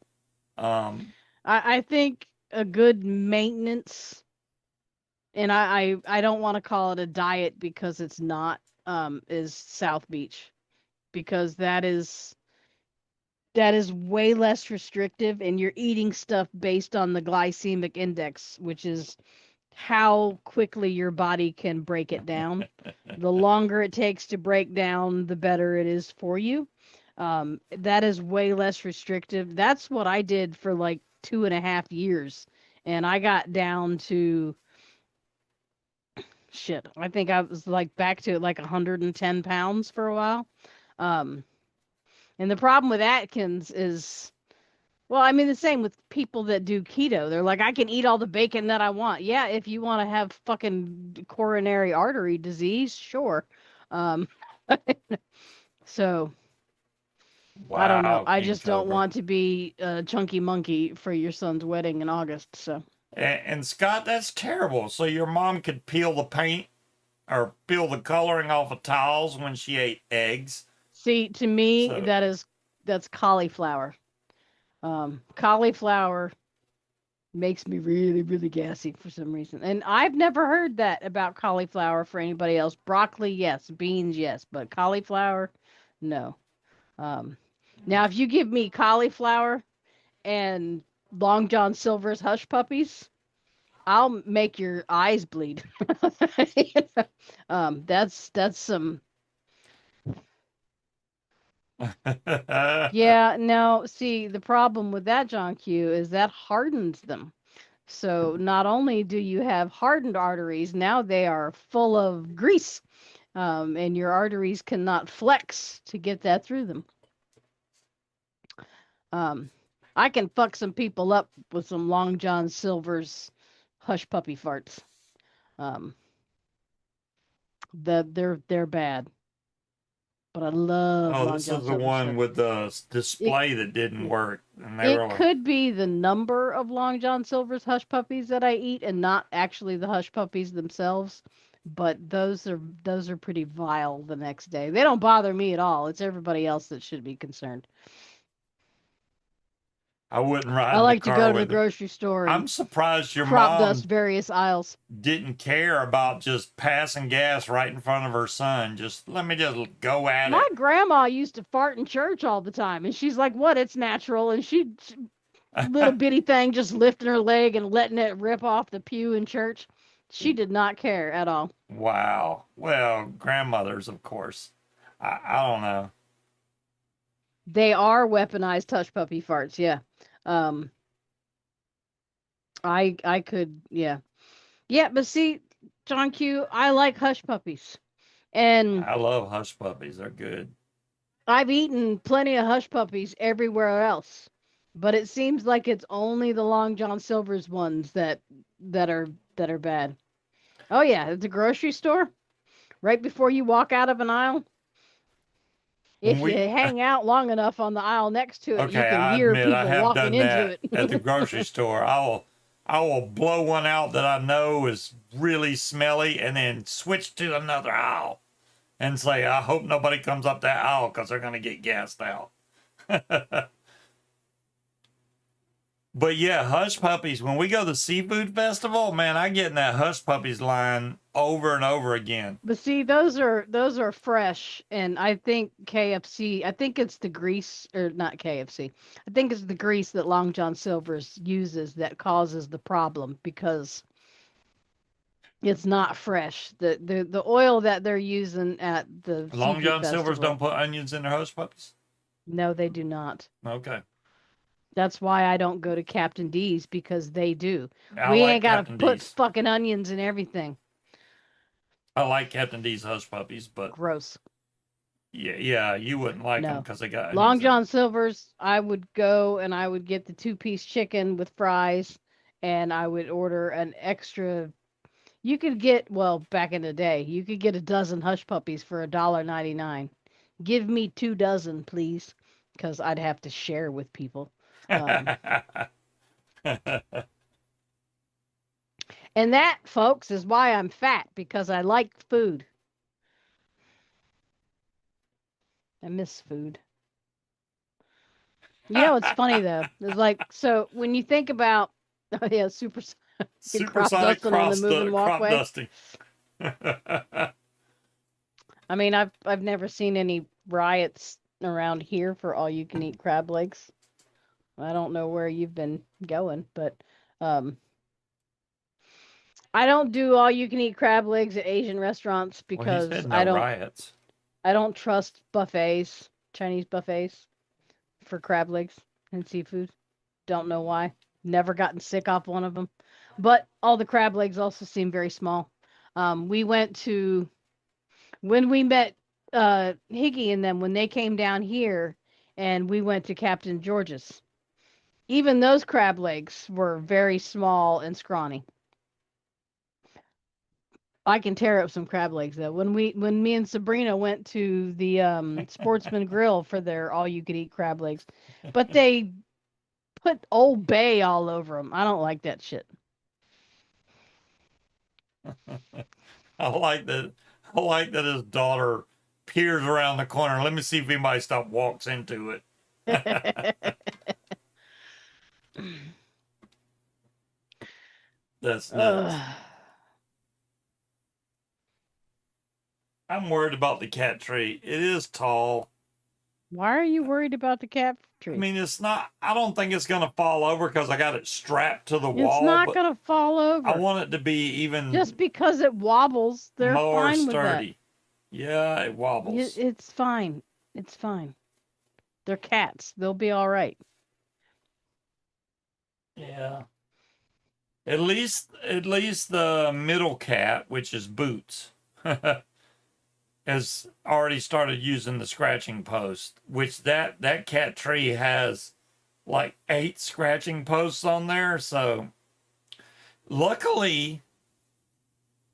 Um, I think a good maintenance, and I don't want to call it a diet because it's not. Is South Beach because that is way less restrictive, and you're eating stuff based on the glycemic index, which is how quickly your body can break it down. The longer it takes to break down, the better it is for you. That is way less restrictive. That's what I did for like 2.5 years. And I got down to shit. I think I was like back to like 110 pounds for a while. Um, and the problem with Atkins is well, I mean, the same with people that do keto. They're like, I can eat all the bacon that I want. Yeah, if you want to have fucking coronary artery disease, sure. Um, so I don't know. wow, I King just don't Cobra. want to be a chunky monkey for your son's wedding in August. So And Scott, that's terrible. So your mom could peel the paint or peel the coloring off of towels when she ate eggs. see, to me, So, that's cauliflower. Cauliflower makes me really, really gassy for some reason. And I've never heard that about cauliflower for anybody else. Broccoli, yes. Beans, yes. But cauliflower, no. Um, Now, if you give me cauliflower and Long John Silver's Hush Puppies, I'll make your eyes bleed. You know? That's some. Yeah, no. See, the problem with that, John Q, is that hardens them. So not only do you have hardened arteries, now they are full of grease, and your arteries cannot flex to get that through them. Um, I can fuck some people up with some Long John Silver's hush puppy farts. Um, they're bad, but I love oh, Long this John is the Silver's one stuff. with the It display that didn't work. And they it were like, could be the number of Long John Silver's hush puppies that I eat, and not actually the hush puppies themselves. But those are pretty vile the next day. They don't bother me at all. It's everybody else that should be concerned. I wouldn't ride I in the like to car go to the with them. grocery store and I'm surprised your crop dust mom various aisles. didn't care about just passing gas right in front of her son. Just let me just go at My it. grandma used to fart in church all the time, and she's like, "What? It's natural." And she little bitty thing just lifting her leg and letting it rip off the pew in church. She did not care at all. Wow. Well, grandmothers, of course. I don't know. They are weaponized hush puppy farts, yeah. Um, I could, yeah. Yeah, but see, John Q, I like hush puppies. And I love hush puppies. They're good. I've eaten plenty of hush puppies everywhere else. But it seems like it's only the Long John Silver's ones that are that are bad. Oh yeah, at the grocery store, right before you walk out of an aisle, When if you we, hang out long enough on the aisle next to it, you okay, can I hear admit I people have walking done into that at the it. grocery store. I will blow one out that I know is really smelly and then switch to another aisle and say, I hope nobody comes up that aisle because they're going to get gassed out. But yeah, hush puppies. When we go to the seafood festival, man, I get in that hush puppies line over and over again. But see, those are fresh, and I think KFC. I think it's the grease, or not KFC. I think it's the grease that Long John Silver's uses that causes the problem because it's not fresh. The oil that they're using at the Long seafood John Silver's festival. don't put onions in their hush puppies. No, they do not. Okay, That's why I don't go to Captain D's because they do. I We like ain't got to Captain put D's. fucking onions in everything. I like Captain D's hush puppies, but Gross. yeah, yeah, you wouldn't like them No. because they got Long onions in them. John Silver's, I would go and I would get the two-piece chicken with fries and I would order an extra. You could get, well, back in the day, you could get a dozen hush puppies for $1.99. Give me 2 dozen, please, because I'd have to share with people. Um, and that, folks, is why I'm fat because I like food. I miss food. You know, it's funny though. It's like so when you think about, oh yeah, crop Supersonic dusting on the moving crop walkway. dusting. I mean, I've never seen any riots around here for all you can eat crab legs. I don't know where you've been going, but um, I don't do all you can eat crab legs at Asian restaurants Well, he because said I no don't riots. I don't trust buffets, Chinese buffets for crab legs and seafood. Don't know why. Never gotten sick off one of them. But all the crab legs also seem very small. We went to when we met Higgy and them when they came down here, and we went to Captain George's. Even those crab legs were very small and scrawny. I can tear up some crab legs though. When me and Sabrina went to the Sportsman Grill for their all you could eat crab legs, but they put Old Bay all over them. I don't like that shit. I like that. I like that his daughter peers around the corner. Let me see if anybody stop walks into it. That's nuts. Ugh. I'm worried about the cat tree. It is tall. Why are you worried about the cat I tree? mean, it's not. I don't think it's gonna fall over because I got it strapped to the It's wall. not But gonna fall I over. want it to be Just even because it wobbles, they're more fine with that. sturdy. Yeah, it wobbles. It's fine. It's fine. They're cats. They'll be all right. Yeah. At least the middle cat, which is Boots, has already started using the scratching post, which that cat tree has like 8 scratching posts on there. So luckily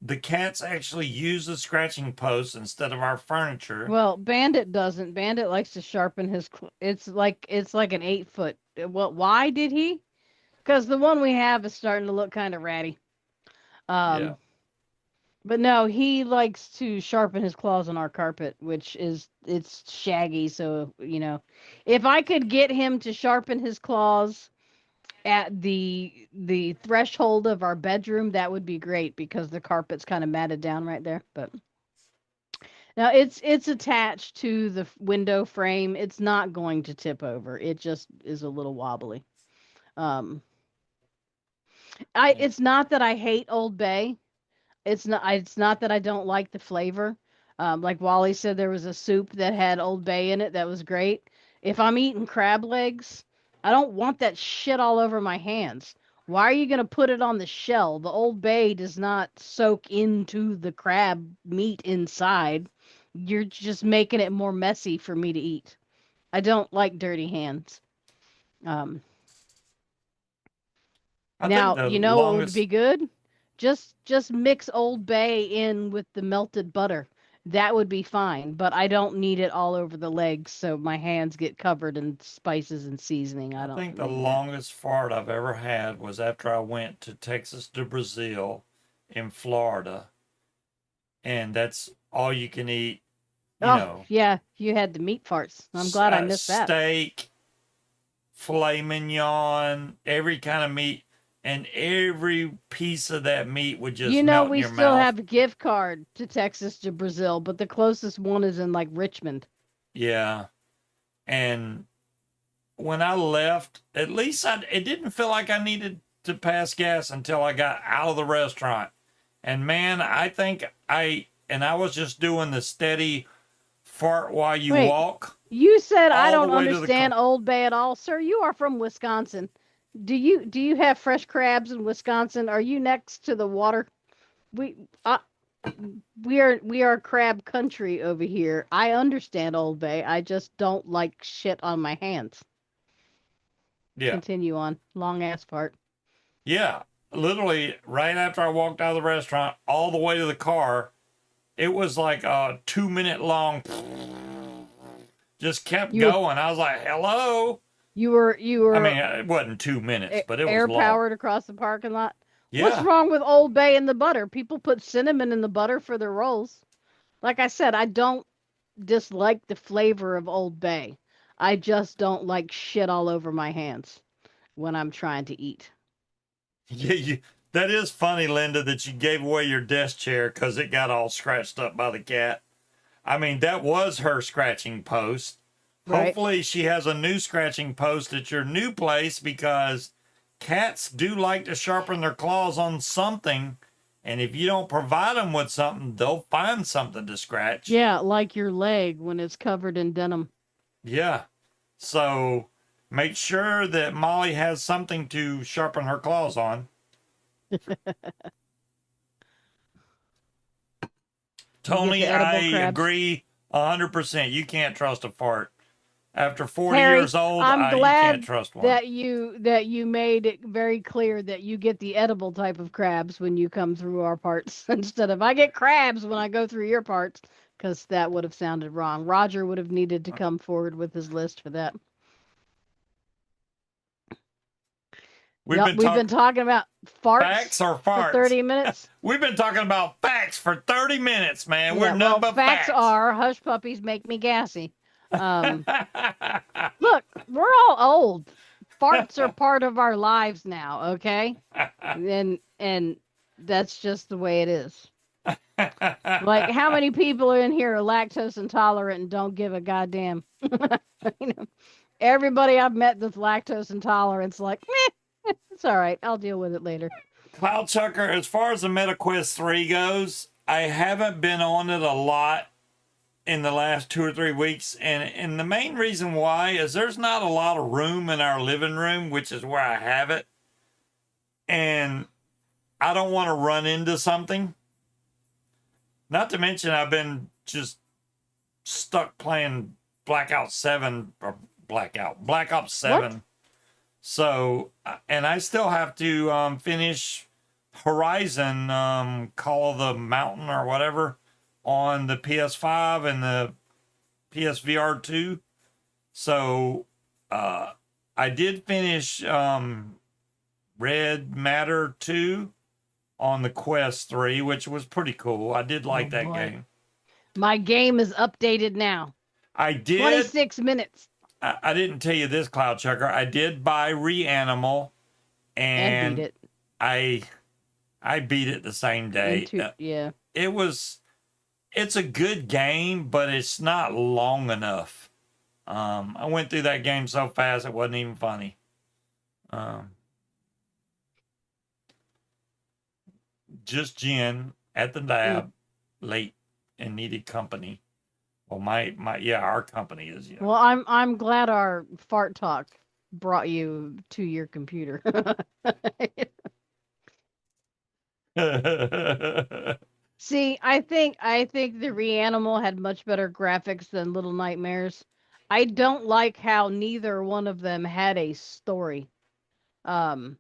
the cats actually use the scratching posts instead of our furniture. Well, Bandit doesn't. Bandit likes to sharpen his. It's like an 8 foot. What? Why did he? Because the one we have is starting to look kind of ratty. Yeah. Um, but no, he likes to sharpen his claws on our carpet, which is it's shaggy. So if I could get him to sharpen his claws at the threshold of our bedroom, that would be great because the carpet's kind of matted down right there. But now it's attached to the window frame. It's not going to tip over. It just is a little wobbly. Um, Yeah. it's not that I hate Old Bay. It's not that I don't like the flavor. Like Wally said, there was a soup that had Old Bay in it that was great. If I'm eating crab legs, I don't want that shit all over my hands. Why are you gonna put it on the shell? The Old Bay does not soak into the crab meat inside. You're just making it more messy for me to eat. I don't like dirty hands. Um, I think Now, the you know what would longest be good? Just mix Old Bay in with the melted butter. That would be fine, but I don't need it all over the legs so my hands get covered in spices and seasoning. I I don't think the need that. longest fart I've ever had was after I went to Texas to Brazil in Florida, and that's all you can eat, you Oh, know, yeah, you had the meat farts. I'm glad I missed that. steak, filet mignon, every kind of meat, and every piece of that meat would just You know, melt in we your still mouth. have a gift card to Texas to Brazil, but the closest one is in like Richmond. Yeah, and when I left, at least it didn't feel like I needed to pass gas until I got out of the restaurant. And man, I think I was just doing the steady fart while you Wait, walk you said I all the don't way to the car. understand Old Bay at all, sir. You are from Wisconsin. Do you have fresh crabs in Wisconsin? Are you next to the water? We uh, we are crab country over here. I understand Old Bay. I just don't like shit on my hands. Yeah. Continue on. Long ass part. Yeah. Literally right after I walked out of the restaurant all the way to the car, it was like a 2 minute long just kept You going. I was like, hello. you I were mean, it wasn't 2 minutes, but it was air long. powered across the parking lot. What's Yeah. wrong with Old Bay and the butter? People put cinnamon in the butter for their rolls. Like I said, I don't dislike the flavor of Old Bay. I just don't like shit all over my hands when I'm trying to eat. Yeah, that is funny, Linda, that you gave away your desk chair because it got all scratched up by the cat. I mean, that was her scratching post. Right? Hopefully, she has a new scratching post at your new place because cats do like to sharpen their claws on something. And if you don't provide them with something, they'll find something to scratch. Yeah, like your leg when it's covered in denim. Yeah. So make sure that Molly has something to sharpen her claws on. You get the Tony, I edible crabs. agree 100%. You can't trust a fart. After 40 Harry, years old, I'm you can't glad trust one. that you made it very clear that you get the edible type of crabs when you come through our parts instead of I get crabs when I go through your parts because that would have sounded wrong. Roger would have needed to come forward with his list for that. We've Yep, been we've been talking talking about facts farts or for farts. 30 minutes. We've been talking about facts for 30 minutes, man. We're Yeah, nothing well, but facts facts. are hush puppies make me gassy. Um, Look, we're all old. Farts are part of our lives now, okay? And that's just the way it is. Like how many people in here are lactose intolerant and don't give a goddamn? You know, everybody I've met that's lactose intolerant's like, meh, it's all right. I'll deal with it later. Cloud Chucker, as far as the MetaQuest 3 goes, I haven't been on it a lot in the last 2 or 3 weeks. And the main reason why is there's not a lot of room in our living room, which is where I have it. And I don't want to run into something. Not to mention, I've been just stuck playing Blackout 7 or Black Ops What? 7. So, and I still have to finish Horizon Call of the Mountain or whatever on the PS5 and the PSVR 2. So, I did finish Red Matter 2 on the Quest 3, which was pretty cool. I did Oh like that boy. game. My game is updated now. I did. 26 minutes I didn't tell you this, Cloud Chucker. I did buy Reanimal, and beat and it. I I beat it the same day. Yeah. It was it's a good game, but it's not long enough. I went through that game so fast it wasn't even funny. Um, just Jen at the Mm. lab, late and needed company. Well, yeah, our company is, Well, I'm glad our fart talk brought you to your computer. See, I think the Reanimal had much better graphics than Little Nightmares. I don't like how neither one of them had a story. Um,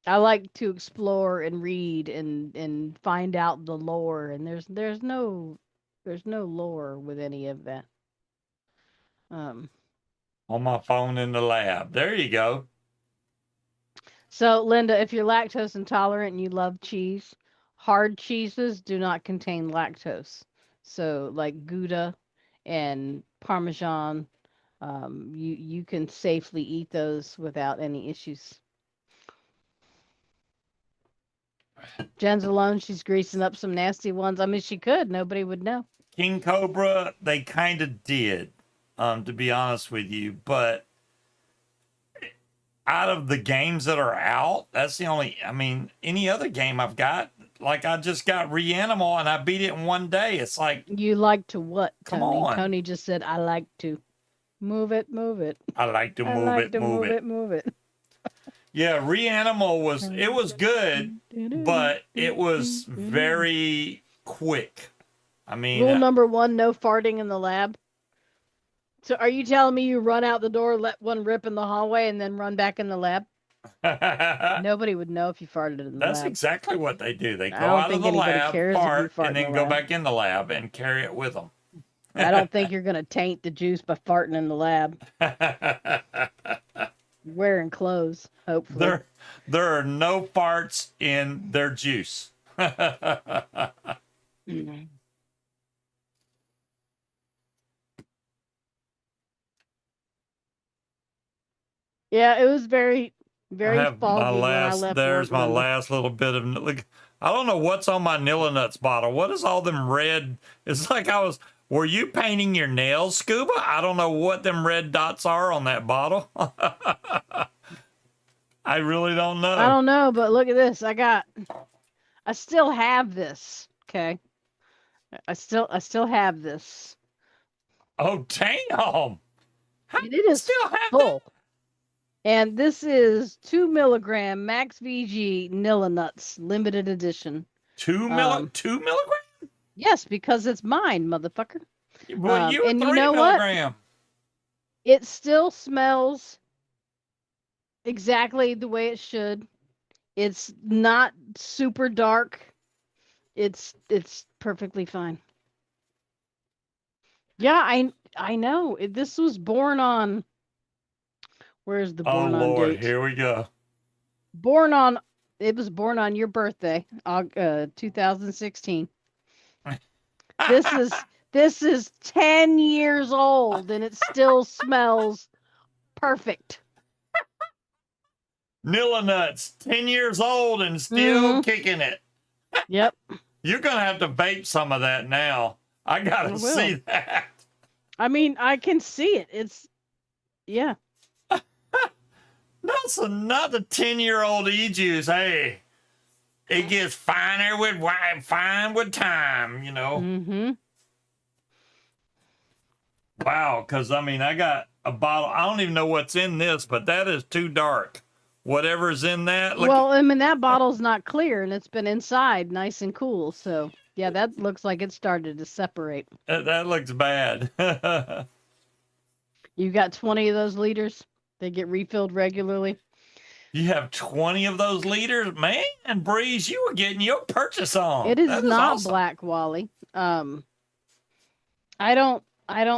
I like to explore and read and find out the lore, and there's no lore with any of that. Um, on my phone in the lab. There you go. so Linda, if you're lactose intolerant and you love cheese, hard cheeses do not contain lactose. So like Gouda and Parmesan, you can safely eat those without any issues. Jen's alone, she's greasing up some nasty ones. I mean, she could, nobody would know. King Cobra, they kind of did, to be honest with you. But out of the games that are out, that's the only, I mean, any other game I've got, like I just got Reanimal and I beat it in one day. It's like, You like to what, come Tony? on. Tony just said, I like to move it, move it. I like to I move like it, to move move it. it, move it. Yeah, Reanimal was good, but it was very quick. I mean, Rule number one, no farting in the lab. So are you telling me you run out the door, let one rip in the hallway, and then run back in the lab? Nobody would know if you farted in the that's lab. exactly what they do. They I go don't out of think the anybody lab, cares if you fart, fart and in the then go lab. back in the lab and carry it with them. I don't think you're going to taint the juice by farting in the lab. Wearing clothes, hopefully. There are no farts in their juice. Mm. Yeah, it was very, I very have my foggy when I last, left work, there's my Linda. last little bit of, look, I don't know what's on my Nilla Nuts bottle. What is all them red? It's like were you painting your nails, Scuba? I don't know what them red dots are on that bottle. I really don't I know. don't know, but look at this. I still have this. Okay. I still have this. Oh, damn. How do And you it is still have that? full. And this is 2 milligram Max VG Nilla Nuts limited edition. 2 milligram? Yes, because it's mine, motherfucker. Well, you were And you 3 know what? milligram. It still smells exactly the way it should. It's not super dark. It's perfectly fine. Yeah, I know. This was born on, where's the Oh, born on Lord, date? here we go. It was born on your birthday, 2016. This is 10 years old and it still smells perfect. Nilla Nuts, 10 years old and still Mhm. kicking it. Yep. You're going to have to vape some of that now. I got I to will. see that. I mean, I can see it. Yeah. Not the 10-year-old e-juice. Hey, it gets finer with fine with time, you know. Mhm. Wow, because I mean, I got a bottle. I don't even know what's in this, but that is too dark. Whatever's in that, look. Well, I mean that bottle's not clear and it's been inside nice and cool. So, yeah, that looks like it started to separate. That looks bad. You got 20 of those liters. They get refilled regularly. You have 20 of those liters, man. Breeze, you were getting your purchase on. It is That is not awesome. black Wally. I don't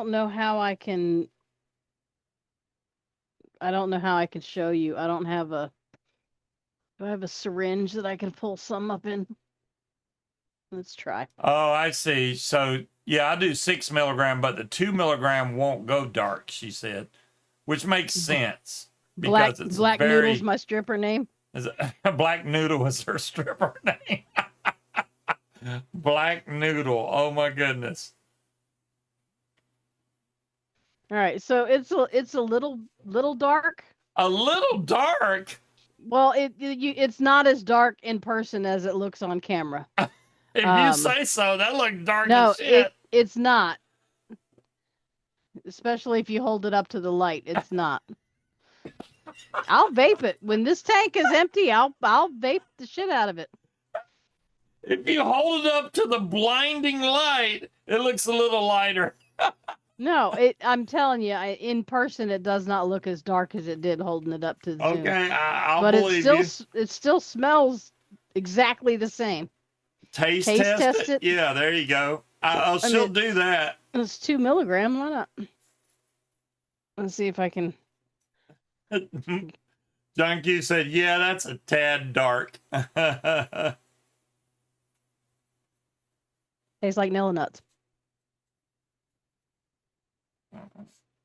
know how I can show you. Do I have a syringe that I can pull some up in? Let's try. Oh, I see. So yeah, I do 6 milligram, but the 2 milligram won't go dark. She said, which makes sense Black because it's Black Noodle's very. my stripper name. Black Noodle was her stripper name. Black Noodle. Oh my goodness. All right, so it's a little dark, A little dark. Well, it's not as dark in person as it looks on camera. If you Um, say so, that looks dark as no, shit. it's not. Especially if you hold it up to the light, it's not. I'll vape it when this tank is empty. I'll vape the shit out of it. If you hold it up to the blinding light, it looks a little lighter. No, I'm telling you, in person it does not look as dark as it did holding it up to the zoom. Okay, I'll But believe you. it still smells exactly the same. Taste Taste test test it. it. Yeah, there you go. I'll I still mean, do that. it's 2 milligram. Why not? Let's see if I can. John Q said, "Yeah, that's a tad dark." Tastes like Nilla nuts.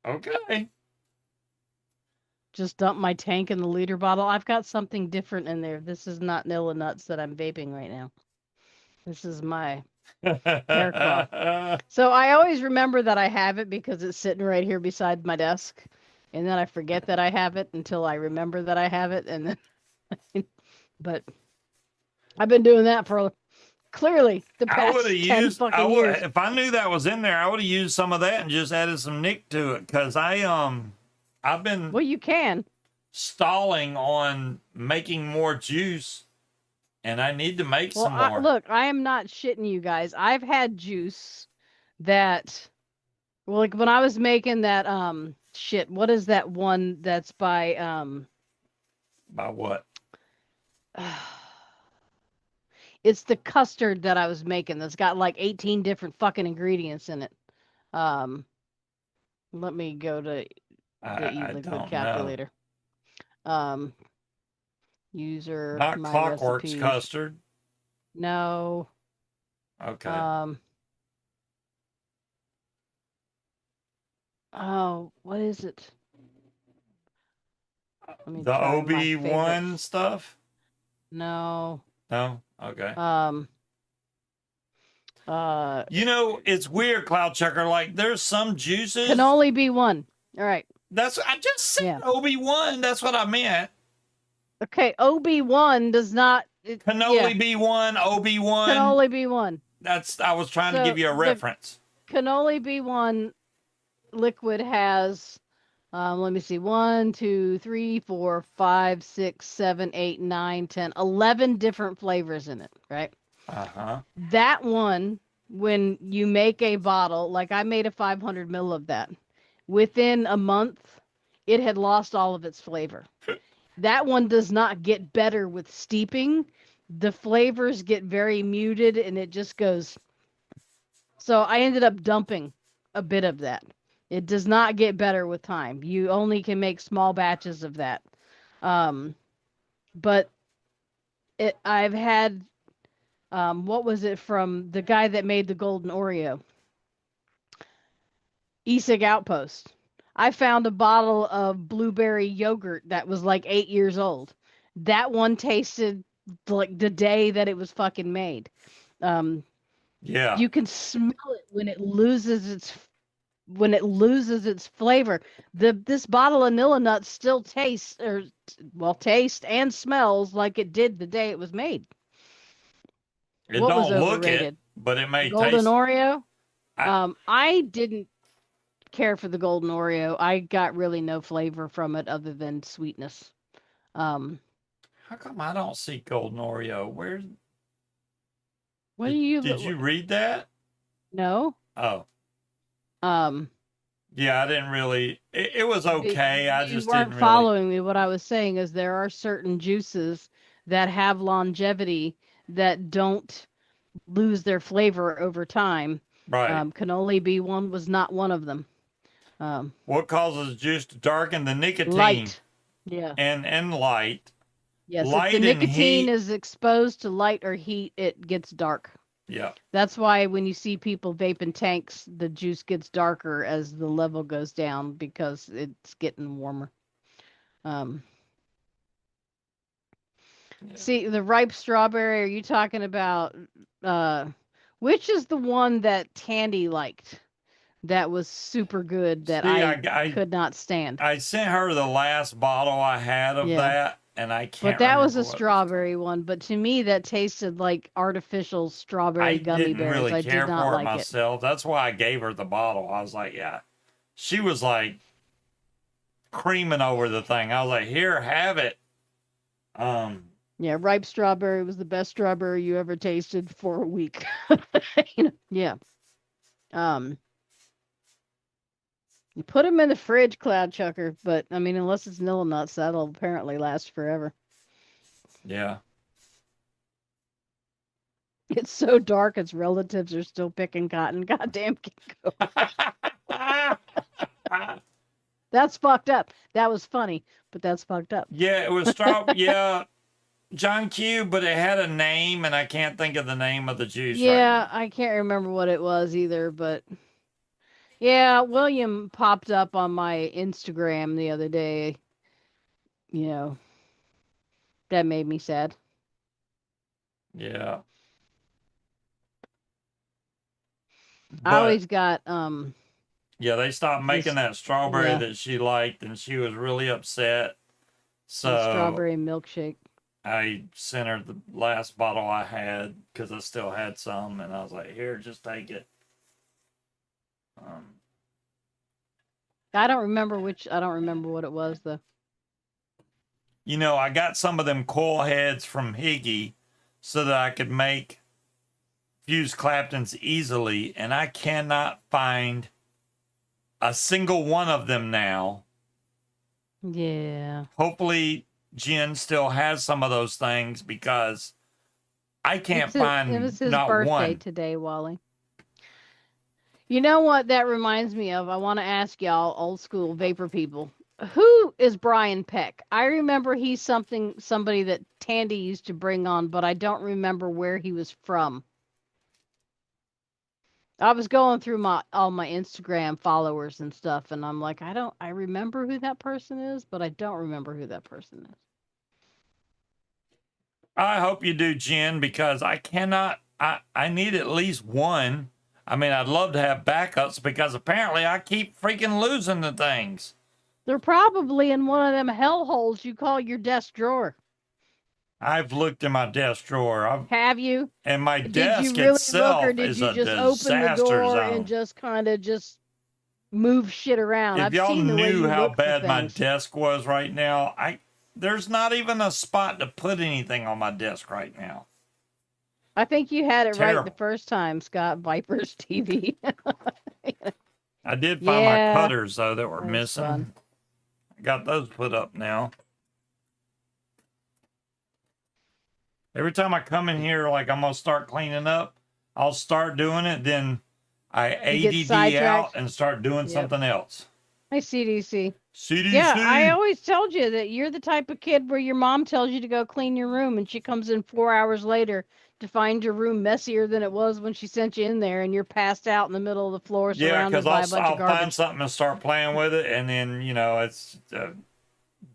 Okay. Just dump my tank in the liter bottle. I've got something different in there. This is not Nilla nuts that I'm vaping right now. This is my hair cloth. So I always remember that I have it because it's sitting right here beside my desk. And then I forget that I have it until I remember that I have it. And then, but I've been doing that for clearly the I would have past 10 used. I fucking would years. if I knew that was in there. I would have used some of that and just added some nick to it because I've been Well, you can. stalling on making more juice, and I need to make Well, some more. look, I am not shitting you guys. I've had juice that, well, like when I was making that, shit, what is that one that's by, By what? it's the custard that I was making that's got like 18 different fucking ingredients in it. Um, Let me go to the I e-liquid don't know. calculator. Um, User, Not my Clockworks recipe. custard. No. Okay. Oh, what is it? Let me The try my favorite. Obi-Wan stuff? No. No? Okay. Um, You know, it's weird, Cloud Checker. Like, there's some can juices. only be one. All right. I just said Yeah. Obi-Wan. That's what I meant. Okay. OB1 does not. Can Yeah. only be one. Can Obi-Wan. only be one. I was trying to So give you a the reference. can only be one liquid has. Let me see. 1, 2, 3, 4, 5, 6, 7, 8, 9, 10, 11 different flavors in it, right? Uh-huh. That one, when you make a bottle, like I made a 500 ml of that, within a month, it had lost all of its flavor. That one does not get better with steeping. The flavors get very muted and it just goes. So I ended up dumping a bit of that. It does not get better with time. You only can make small batches of that. Um, but I've had, what was it from the guy that made the Golden Oreo? e-cig Outpost. I found a bottle of blueberry yogurt that was like 8 years old. That one tasted like the day that it was fucking made. Um, Yeah. you can smell it when it loses its flavor. This bottle of Nilla Nuts still tastes tastes and smells like it did the day it was made. It What was don't look it, overrated? but it may Golden taste. Oreo. I, I didn't care for the Golden Oreo. I got really no flavor from it other than sweetness. Um, how come I don't see Golden Oreo? Where what do you did you read that? No. Oh. Um, Yeah, I didn't really. It was okay. I you just weren't didn't really. following me. What I was saying is there are certain juices that have longevity that don't lose their flavor over time. Right. Can only be one was not one of them. What causes juice to darken? The nicotine Light. Yeah. and light. Yes, if the Light and nicotine heat. is exposed to light or heat, it gets dark. Yeah. That's why when you see people vaping tanks, the juice gets darker as the level goes down because it's getting warmer. Um, Yeah. See, the ripe strawberry, are you talking about which is the one that Tandy liked? that was super good that See, I could not stand. I sent her the last bottle I had of Yeah. that, and I But can't that was remember a what it was called. strawberry one, but to me that tasted like artificial I strawberry gummy didn't bears. really I did care not for it like it. myself. That's why I gave her the bottle. I was like, yeah. She was like creaming over the thing. I was like, here, have it. Um, Yeah, ripe strawberry was the best strawberry you ever tasted for a week. Yeah. Um, you put them in the fridge, Cloud Chucker, but I mean, unless it's Nilla nuts, that'll apparently last forever. yeah. It's so dark, its relatives are still picking cotton. Goddamn Kinko. That's fucked up. That was funny, but that's fucked up. Yeah, it was straw. Yeah, John Q, but it had a name, and I can't think of the name of the juice right Yeah, now. I can't remember what it was either, but yeah, William popped up on my Instagram the other day. You know, that made me sad. Yeah, I but always got yeah, they stopped making this that strawberry yeah, that she liked, and she was really upset. the So strawberry milkshake. I sent her the last bottle I had because I still had some, and I was like, "Here, just take it." Um, I don't remember what it was though. you know, I got some of them coil heads from Higgy so that I could make fuse Claptons easily, and I cannot find a single one of them now. Yeah. Hopefully, Jen still has some of those things because I can't It find was his not birthday one. today, Wally. You know what that reminds me of? I want to ask y'all, old school vapor people. Who is Brian Peck? I remember he's somebody that Tandy used to bring on, but I don't remember where he was from. I was going through my all my Instagram followers and stuff, and I'm like, I remember who that person is, but I don't remember who that person is. I hope you do, Jen, because I cannot. I need at least one. I mean, I'd love to have backups because apparently I keep freaking losing the things. They're probably in one of them hellholes you call your desk drawer. I've looked in my desk drawer. Have you? And my Did you desk really look, or itself did is you a just open the disaster door and zone. just kind of just move shit around? If I've y'all seen the way knew you how look for bad my things. desk was right now, there's not even a spot to put anything on my desk right now. I think you had it right the Terrible. first time, Scott. Viper's TV. I did find my Yeah, cutters though that were that was fun. missing. I got those put up now. Every time I come in here, like I'm gonna start cleaning up, I'll start doing it. Then I You get ADD out sidetracked. and start doing Yep. something else. Hi, CDC. Yeah, I CDC. always told you that you're the type of kid where your mom tells you to go clean your room and she comes in 4 hours later to find your room messier than it was when she sent you in there and you're passed out in the middle of the floor Yeah, because surrounded by a bunch of I'll find garbage. something and start playing with it, and then it's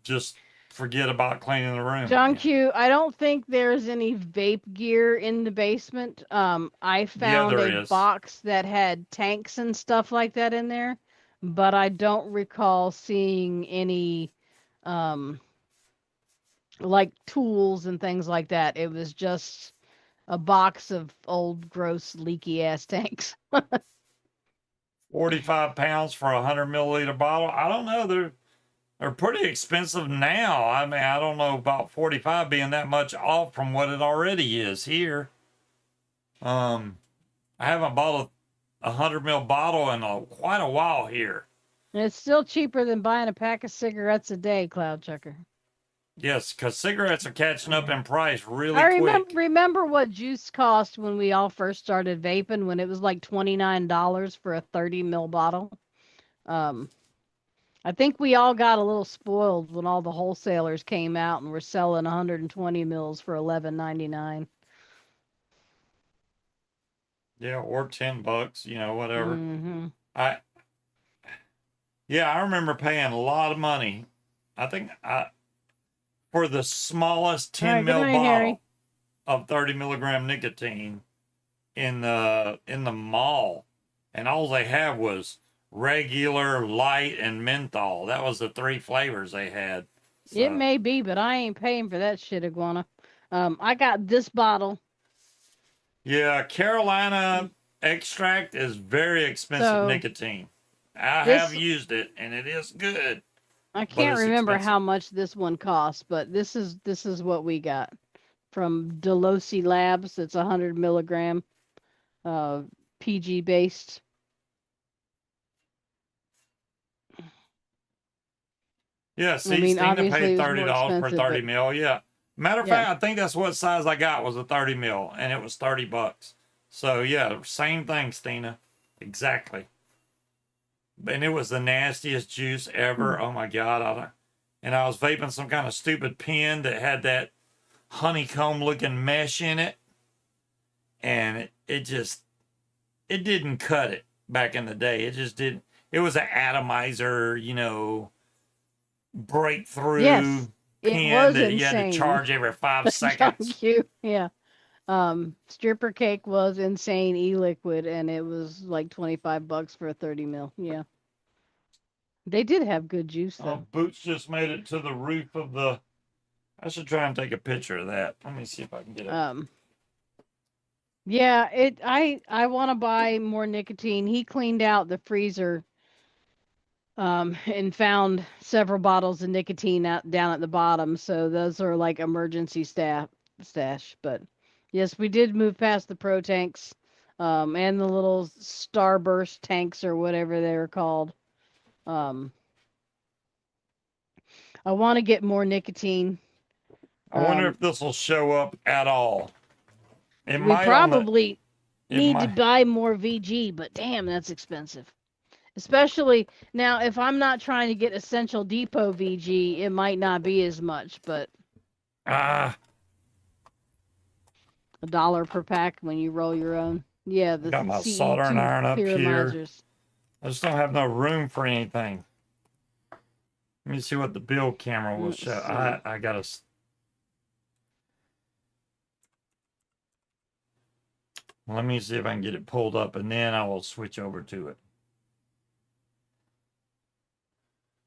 just forget about cleaning the room John again. Q, I don't think there's any vape gear in the basement. I Yeah, found there a is. box that had tanks and stuff like that in there, but I don't recall seeing any um like tools and things like that. It was just a box of old, gross, leaky ass tanks. 45 pounds for a 100 milliliter bottle. I don't know. They're pretty expensive now. I mean, I don't know about 45 being that much off from what it already is here. I haven't bought a 100 ml bottle in quite a while here. And it's still cheaper than buying a pack of cigarettes a day, Cloud Chucker. Yes, because cigarettes are catching up in price really I quick. remember what juice cost when we all first started vaping when it was like $29 for a 30 ml bottle. Um, I think we all got a little spoiled when all the wholesalers came out and were selling 120 mils for $11.99. Yeah, or $10, whatever. Mm-hmm. I Yeah, I remember paying a lot of money. I think for the smallest All 10 right, good mil night, Harry. bottle of 30 milligram nicotine in the mall. and all they had was regular, light, and menthol. That was the three flavors they had. It So may be, but I ain't paying for that shit, iguana. I got this bottle. yeah, Carolina extract is very expensive So nicotine. I have this used it and it is good, I but can't it's remember expensive. how much this one costs, but this is what we got from Delosi Labs. It's 100 milligram, uh, PG based. Yeah, I see, mean, Stina obviously paid it was $30 more for expensive, 30 but mil. Yeah. Matter of yeah. fact, I think that's what size I got was a 30 mil, and it was $30. So yeah, same thing, Stina. Exactly. And it was the nastiest juice ever. Oh my god! And I was vaping some kind of stupid pen that had that honeycomb looking mesh in it, and it just it didn't cut it back in the day. It just didn't. It was an atomizer, breakthrough Yes, it pen was that you had to insane. charge every 5 seconds. John Q. Yeah. Stripper cake was insane e-liquid, and it was like 25 bucks for a 30 mil. Yeah. They did have good juice Oh, though. Boots just made it to the roof of the. I should try and take a picture of that. Let me see if I can get it. Um, yeah, I want to buy more nicotine. He cleaned out the freezer and found several bottles of nicotine out down at the bottom, so those are like emergency stash, but yes, we did move past the pro tanks and the little starburst tanks or whatever they were called. Um I want to get more nicotine. I wonder Um if this will show up at all. It we might on the. probably It need to might. buy more VG, but damn, that's expensive. Especially now, if I'm not trying to get Essential Depot VG, it might not be as much, but Ah, $1 per pack when you roll your own. Yeah, I the got my soldering CE2 iron up here. clearamizers. I just don't have no room for anything. Let me see what the bill camera will Let's show. see. I gotta. Let me see if I can get it pulled up, and then I will switch over to it.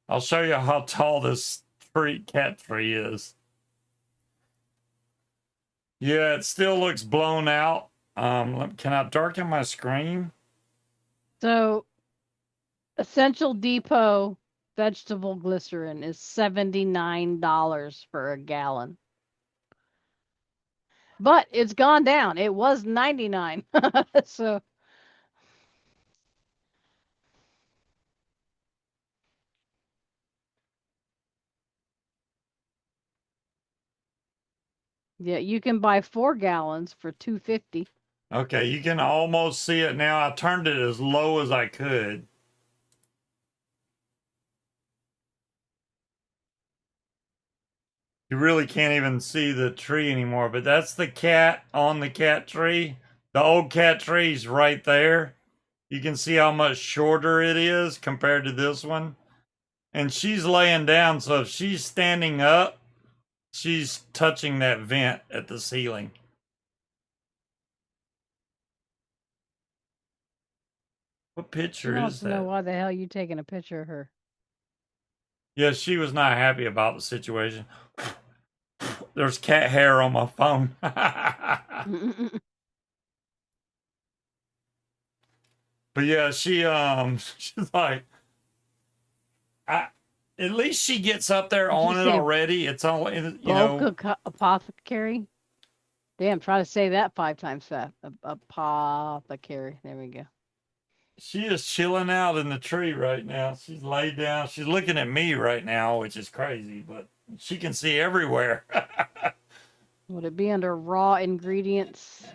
I'll show you how tall this cat tree is. Yeah, it still looks blown out. Can I darken my screen? So, Essential Depot vegetable glycerin is $79 for a gallon. But it's gone down. It was 99. So, yeah, you can buy 4 gallons for 250. Okay, you can almost see it now. I turned it as low as I could. You really can't even see the tree anymore, but that's the cat on the cat tree. The old cat tree's right there. You can see how much shorter it is compared to this one. And she's laying down, so if she's standing up, she's touching that vent at the ceiling. What She picture wants is to know that? why the hell you taking a picture of her. Yeah, she was not happy about the situation. There's cat hair on my phone. But yeah, she's like, I at least she gets up there Did you on it say already. It's all bulk apothecary? Damn, try to say that 5 times fast. Apothecary. There we go. she is chilling out in the tree right now. She's laid down. She's looking at me right now, which is crazy, but she can see everywhere. Would it be under raw ingredients?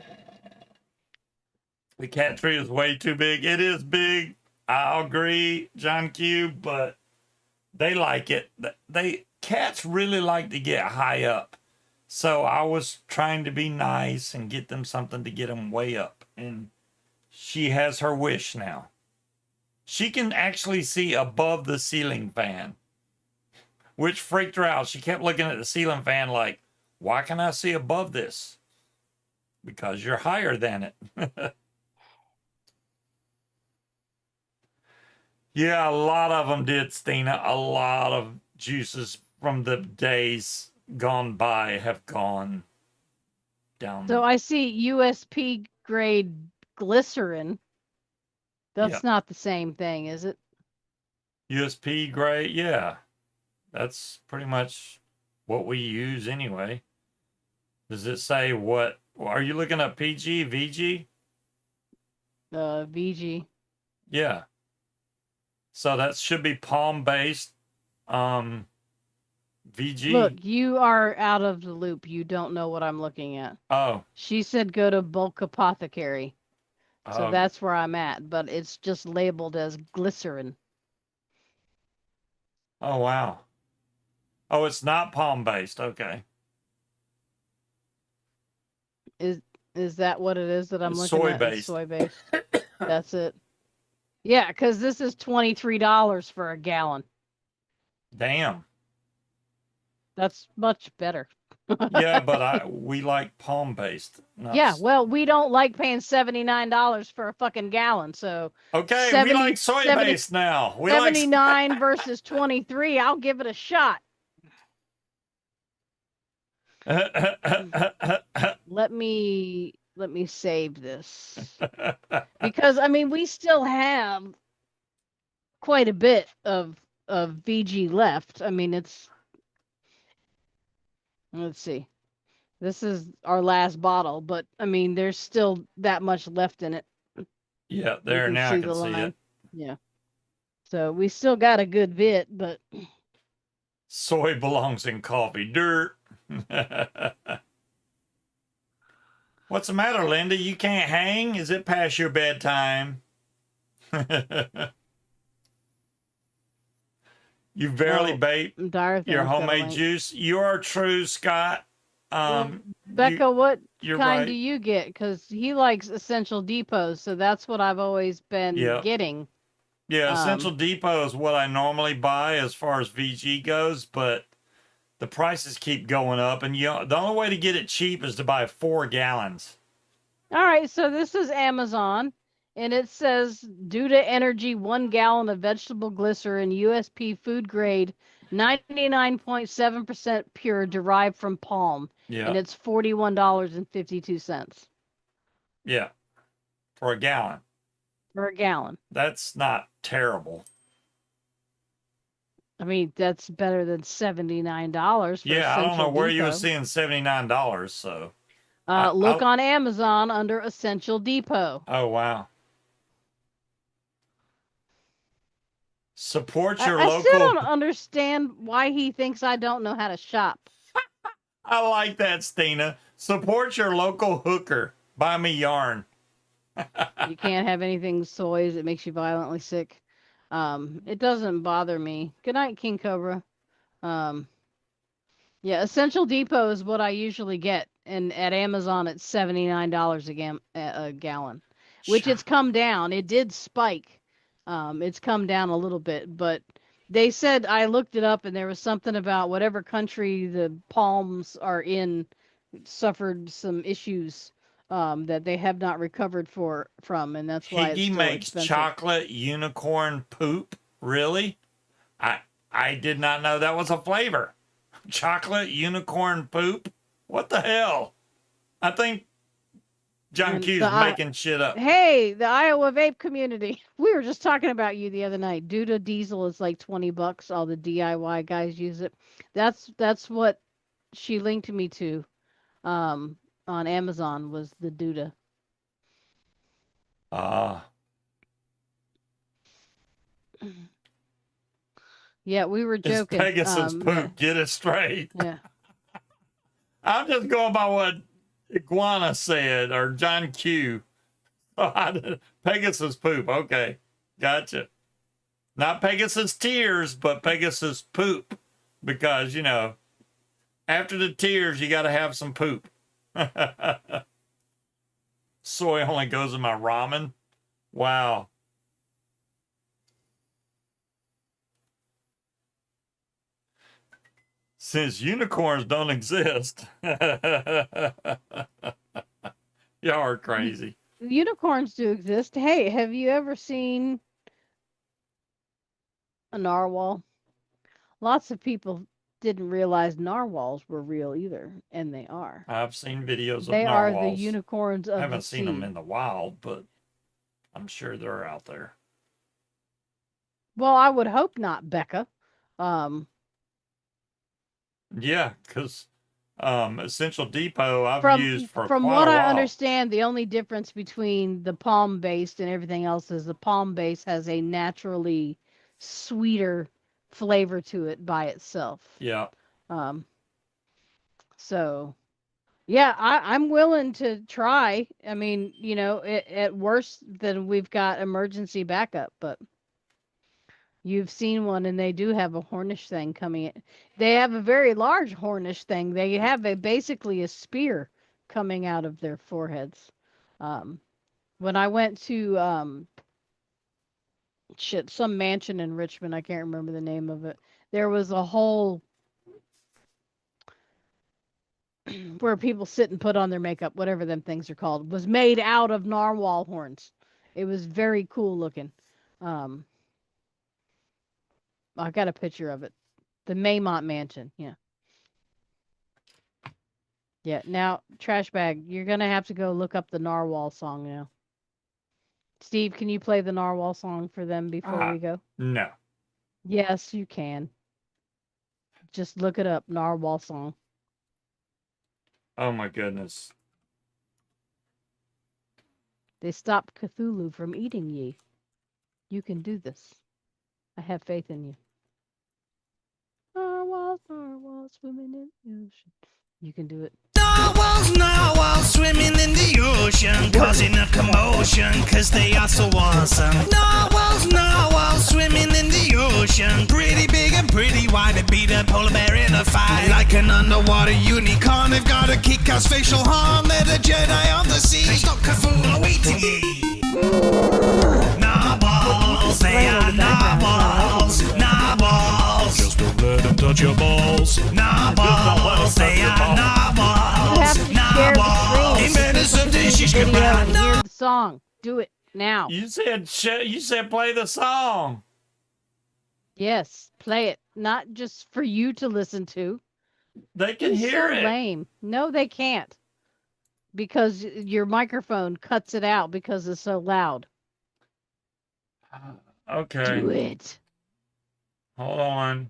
The cat tree is way too big. It is big. I'll agree, John Q, but they like it. They cats really like to get high up. So I was trying to be nice and get them something to get them way up. And she has her wish now. She can actually see above the ceiling fan, which freaked her out. She kept looking at the ceiling fan like, why can I see above this? Because you're higher than it. Yeah, a lot of them did, Stina. A lot of juices from the days gone by have gone So down. I see USP grade glycerin. Yeah. That's not the same thing, is it? USP grade. Yeah. That's pretty much what we use anyway. Does it say what? Are you looking at PG, VG? VG. Yeah. So that should be palm based. Um, VG. Look, you are out of the loop. You don't know what I'm looking at. Oh, She said go to bulk apothecary. So oh, that's where I'm at, but it's just labeled as glycerin. oh, wow. Oh, it's not palm based. Okay. Is is that what it is that I'm It's looking soy at? It's based. soy based. That's it. Yeah, because this is $23 for a gallon. Damn. That's much better. Yeah, but we like palm based. Yeah, Not well, we don't like paying $79 for a fucking gallon. So okay. We 70, like soy 70, based now. We like 79 versus 23. I'll give it a shot. Let me save this. Because I mean, we still have quite a bit of VG left. I mean, let's see. This is our last bottle, but I mean, there's still that much left in it. Yeah, You there can now I see can the see it. line. Yeah. So we still got a good bit, but Soy belongs in coffee. Dirt. What's the matter, Linda? You can't hang? Is it past your bedtime? You barely oh, bait dire your thing's got a homemade link. juice. You are true, Scott. Well, You Becca, what you're kind do right. you get? Because he likes Essential Depots, so that's what I've always been Yeah. getting. Yeah, Essential Um, Depot is what I normally buy as far as VG goes, but the prices keep going up, and the only way to get it cheap is to buy 4 gallons. all right, so this is Amazon, and it says Duda Energy 1 gallon of vegetable glycerin, USP food grade, 99.7% pure, derived from palm, and Yeah, it's $41.52 yeah, for a gallon. for a gallon. That's not terrible. I mean, that's better than $79 for Yeah, I don't know Essential where you were Depot. seeing $79. So, I, Look I on Amazon under Essential Depot. oh wow, support your I still local. don't understand why he thinks I don't know how to shop. I like that, Stina. Support your local hooker. Buy me yarn. You can't have anything soys. It makes you violently sick. It doesn't bother me. Good night, King Cobra. Um, yeah, Essential Depot is what I usually get, and at Amazon it's $79 a gallon, which it's come down. It did spike. It's come down a little bit, but they said I looked it up, and there was something about whatever country the palms are in suffered some issues that they have not recovered from, and that's why it's Higgy still makes expensive. chocolate unicorn poop. Really? I I did not know that was a flavor. Chocolate unicorn poop? What the hell? I think John And Q's making shit up. hey, the Iowa vape community. We were just talking about you the other night. Duda Diesel is like $20. All the DIY guys use it. That's what she linked me to um on Amazon was the Duda. Ah, Yeah, we were it's joking. Pegasus poop. Get it straight. Yeah. I'm just going by what Iguana said or John Q. Pegasus poop. Okay. Gotcha. Not Pegasus tears, but Pegasus poop. Because, after the tears, you got to have some poop. Soy only goes in my ramen. Wow. Since unicorns don't exist, y'all are crazy. Unicorns do exist. Hey, have you ever seen A narwhal. Lots of people didn't realize narwhals were real either, and they are. I've seen videos of They are the narwhals. unicorns I of the haven't seen them sea. in the wild, but I'm sure they're out there. Well, I would hope not, Becca. Um, Yeah, because Essential Depot I've used from for from quite what a I while. understand, the only difference between the palm based and everything else is the palm base has a naturally sweeter flavor to it by itself. Yeah. Um, so yeah, I'm willing to try. I mean, at worst, then we've got emergency backup, but you've seen one and they do have a Hornish thing coming in. They have a very large Hornish thing. They have basically a spear coming out of their foreheads. Um, when I went to some mansion in Richmond, I can't remember the name of it. There was a whole where people sit and put on their makeup, whatever them things are called, was made out of narwhal horns. It was very cool looking. Um, I got a picture of it. The Maymont Mansion. Yeah. Yeah. Now, trash bag, you're gonna have to go look up the narwhal song now. Steve, can you play the narwhal song for them before we go? No. Yes, you can. Just look it up, narwhal song. Oh my goodness. They stopped Cthulhu from eating ye. You can do this. I have faith in you. Narwhals, narwhals swimming in the ocean. You can do it. Narwhals swimming in the ocean, causing a commotion, cause they are so awesome. Narwhals swimming in the ocean, pretty big and pretty wide, they beat a polar bear in a fight. Like an underwater unicorn, they've got a kick-ass facial harm, they're the Jedi of the sea. They stop Cthulhu waiting ye. Narwhals, they are narwhals, narwhals. Just don't let them touch your balls. Narwhals, they are You have to share the screen. Inventors of the shish Video kebab. and hear the song. Do it now. You said play the song. Yes, play it. Not just for you to listen to. They can It's hear so it. lame. No, they can't. Because your microphone cuts it out because it's so loud. Okay. Do it. Hold on.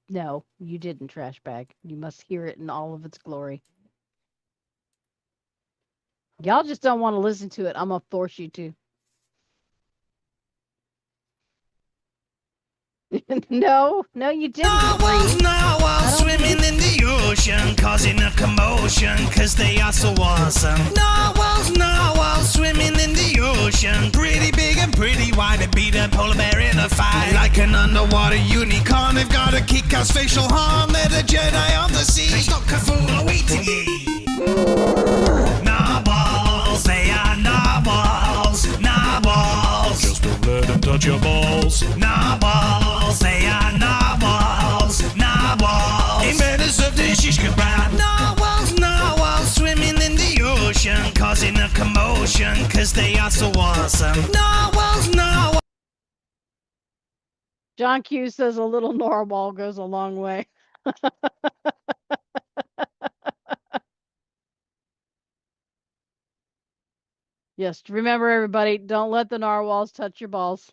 No, you didn't, trash bag. You must hear it in all of its glory. Y'all just don't want to listen to it. I'm gonna force you to. No, you didn't. Narwhals swimming in the ocean, causing a commotion, cause they are so awesome. Narwhals swimming in the ocean, pretty big and pretty wide, they beat a polar bear in a fight. Like an underwater unicorn, they've got a kick-ass facial harm, they're the Jedi of the sea. They stop Cthulhu waiting ye. Narwhals, they are narwhals, narwhals. Just don't let them touch your balls. Narwhals, they are narwhals, narwhals. Inventors of the shish kebab. Narwhals swimming in the ocean, causing a commotion, cause they are so awesome. Narwhals. John Q says a little narwhal goes a long way. Yes, remember everybody, don't let the narwhals touch your balls.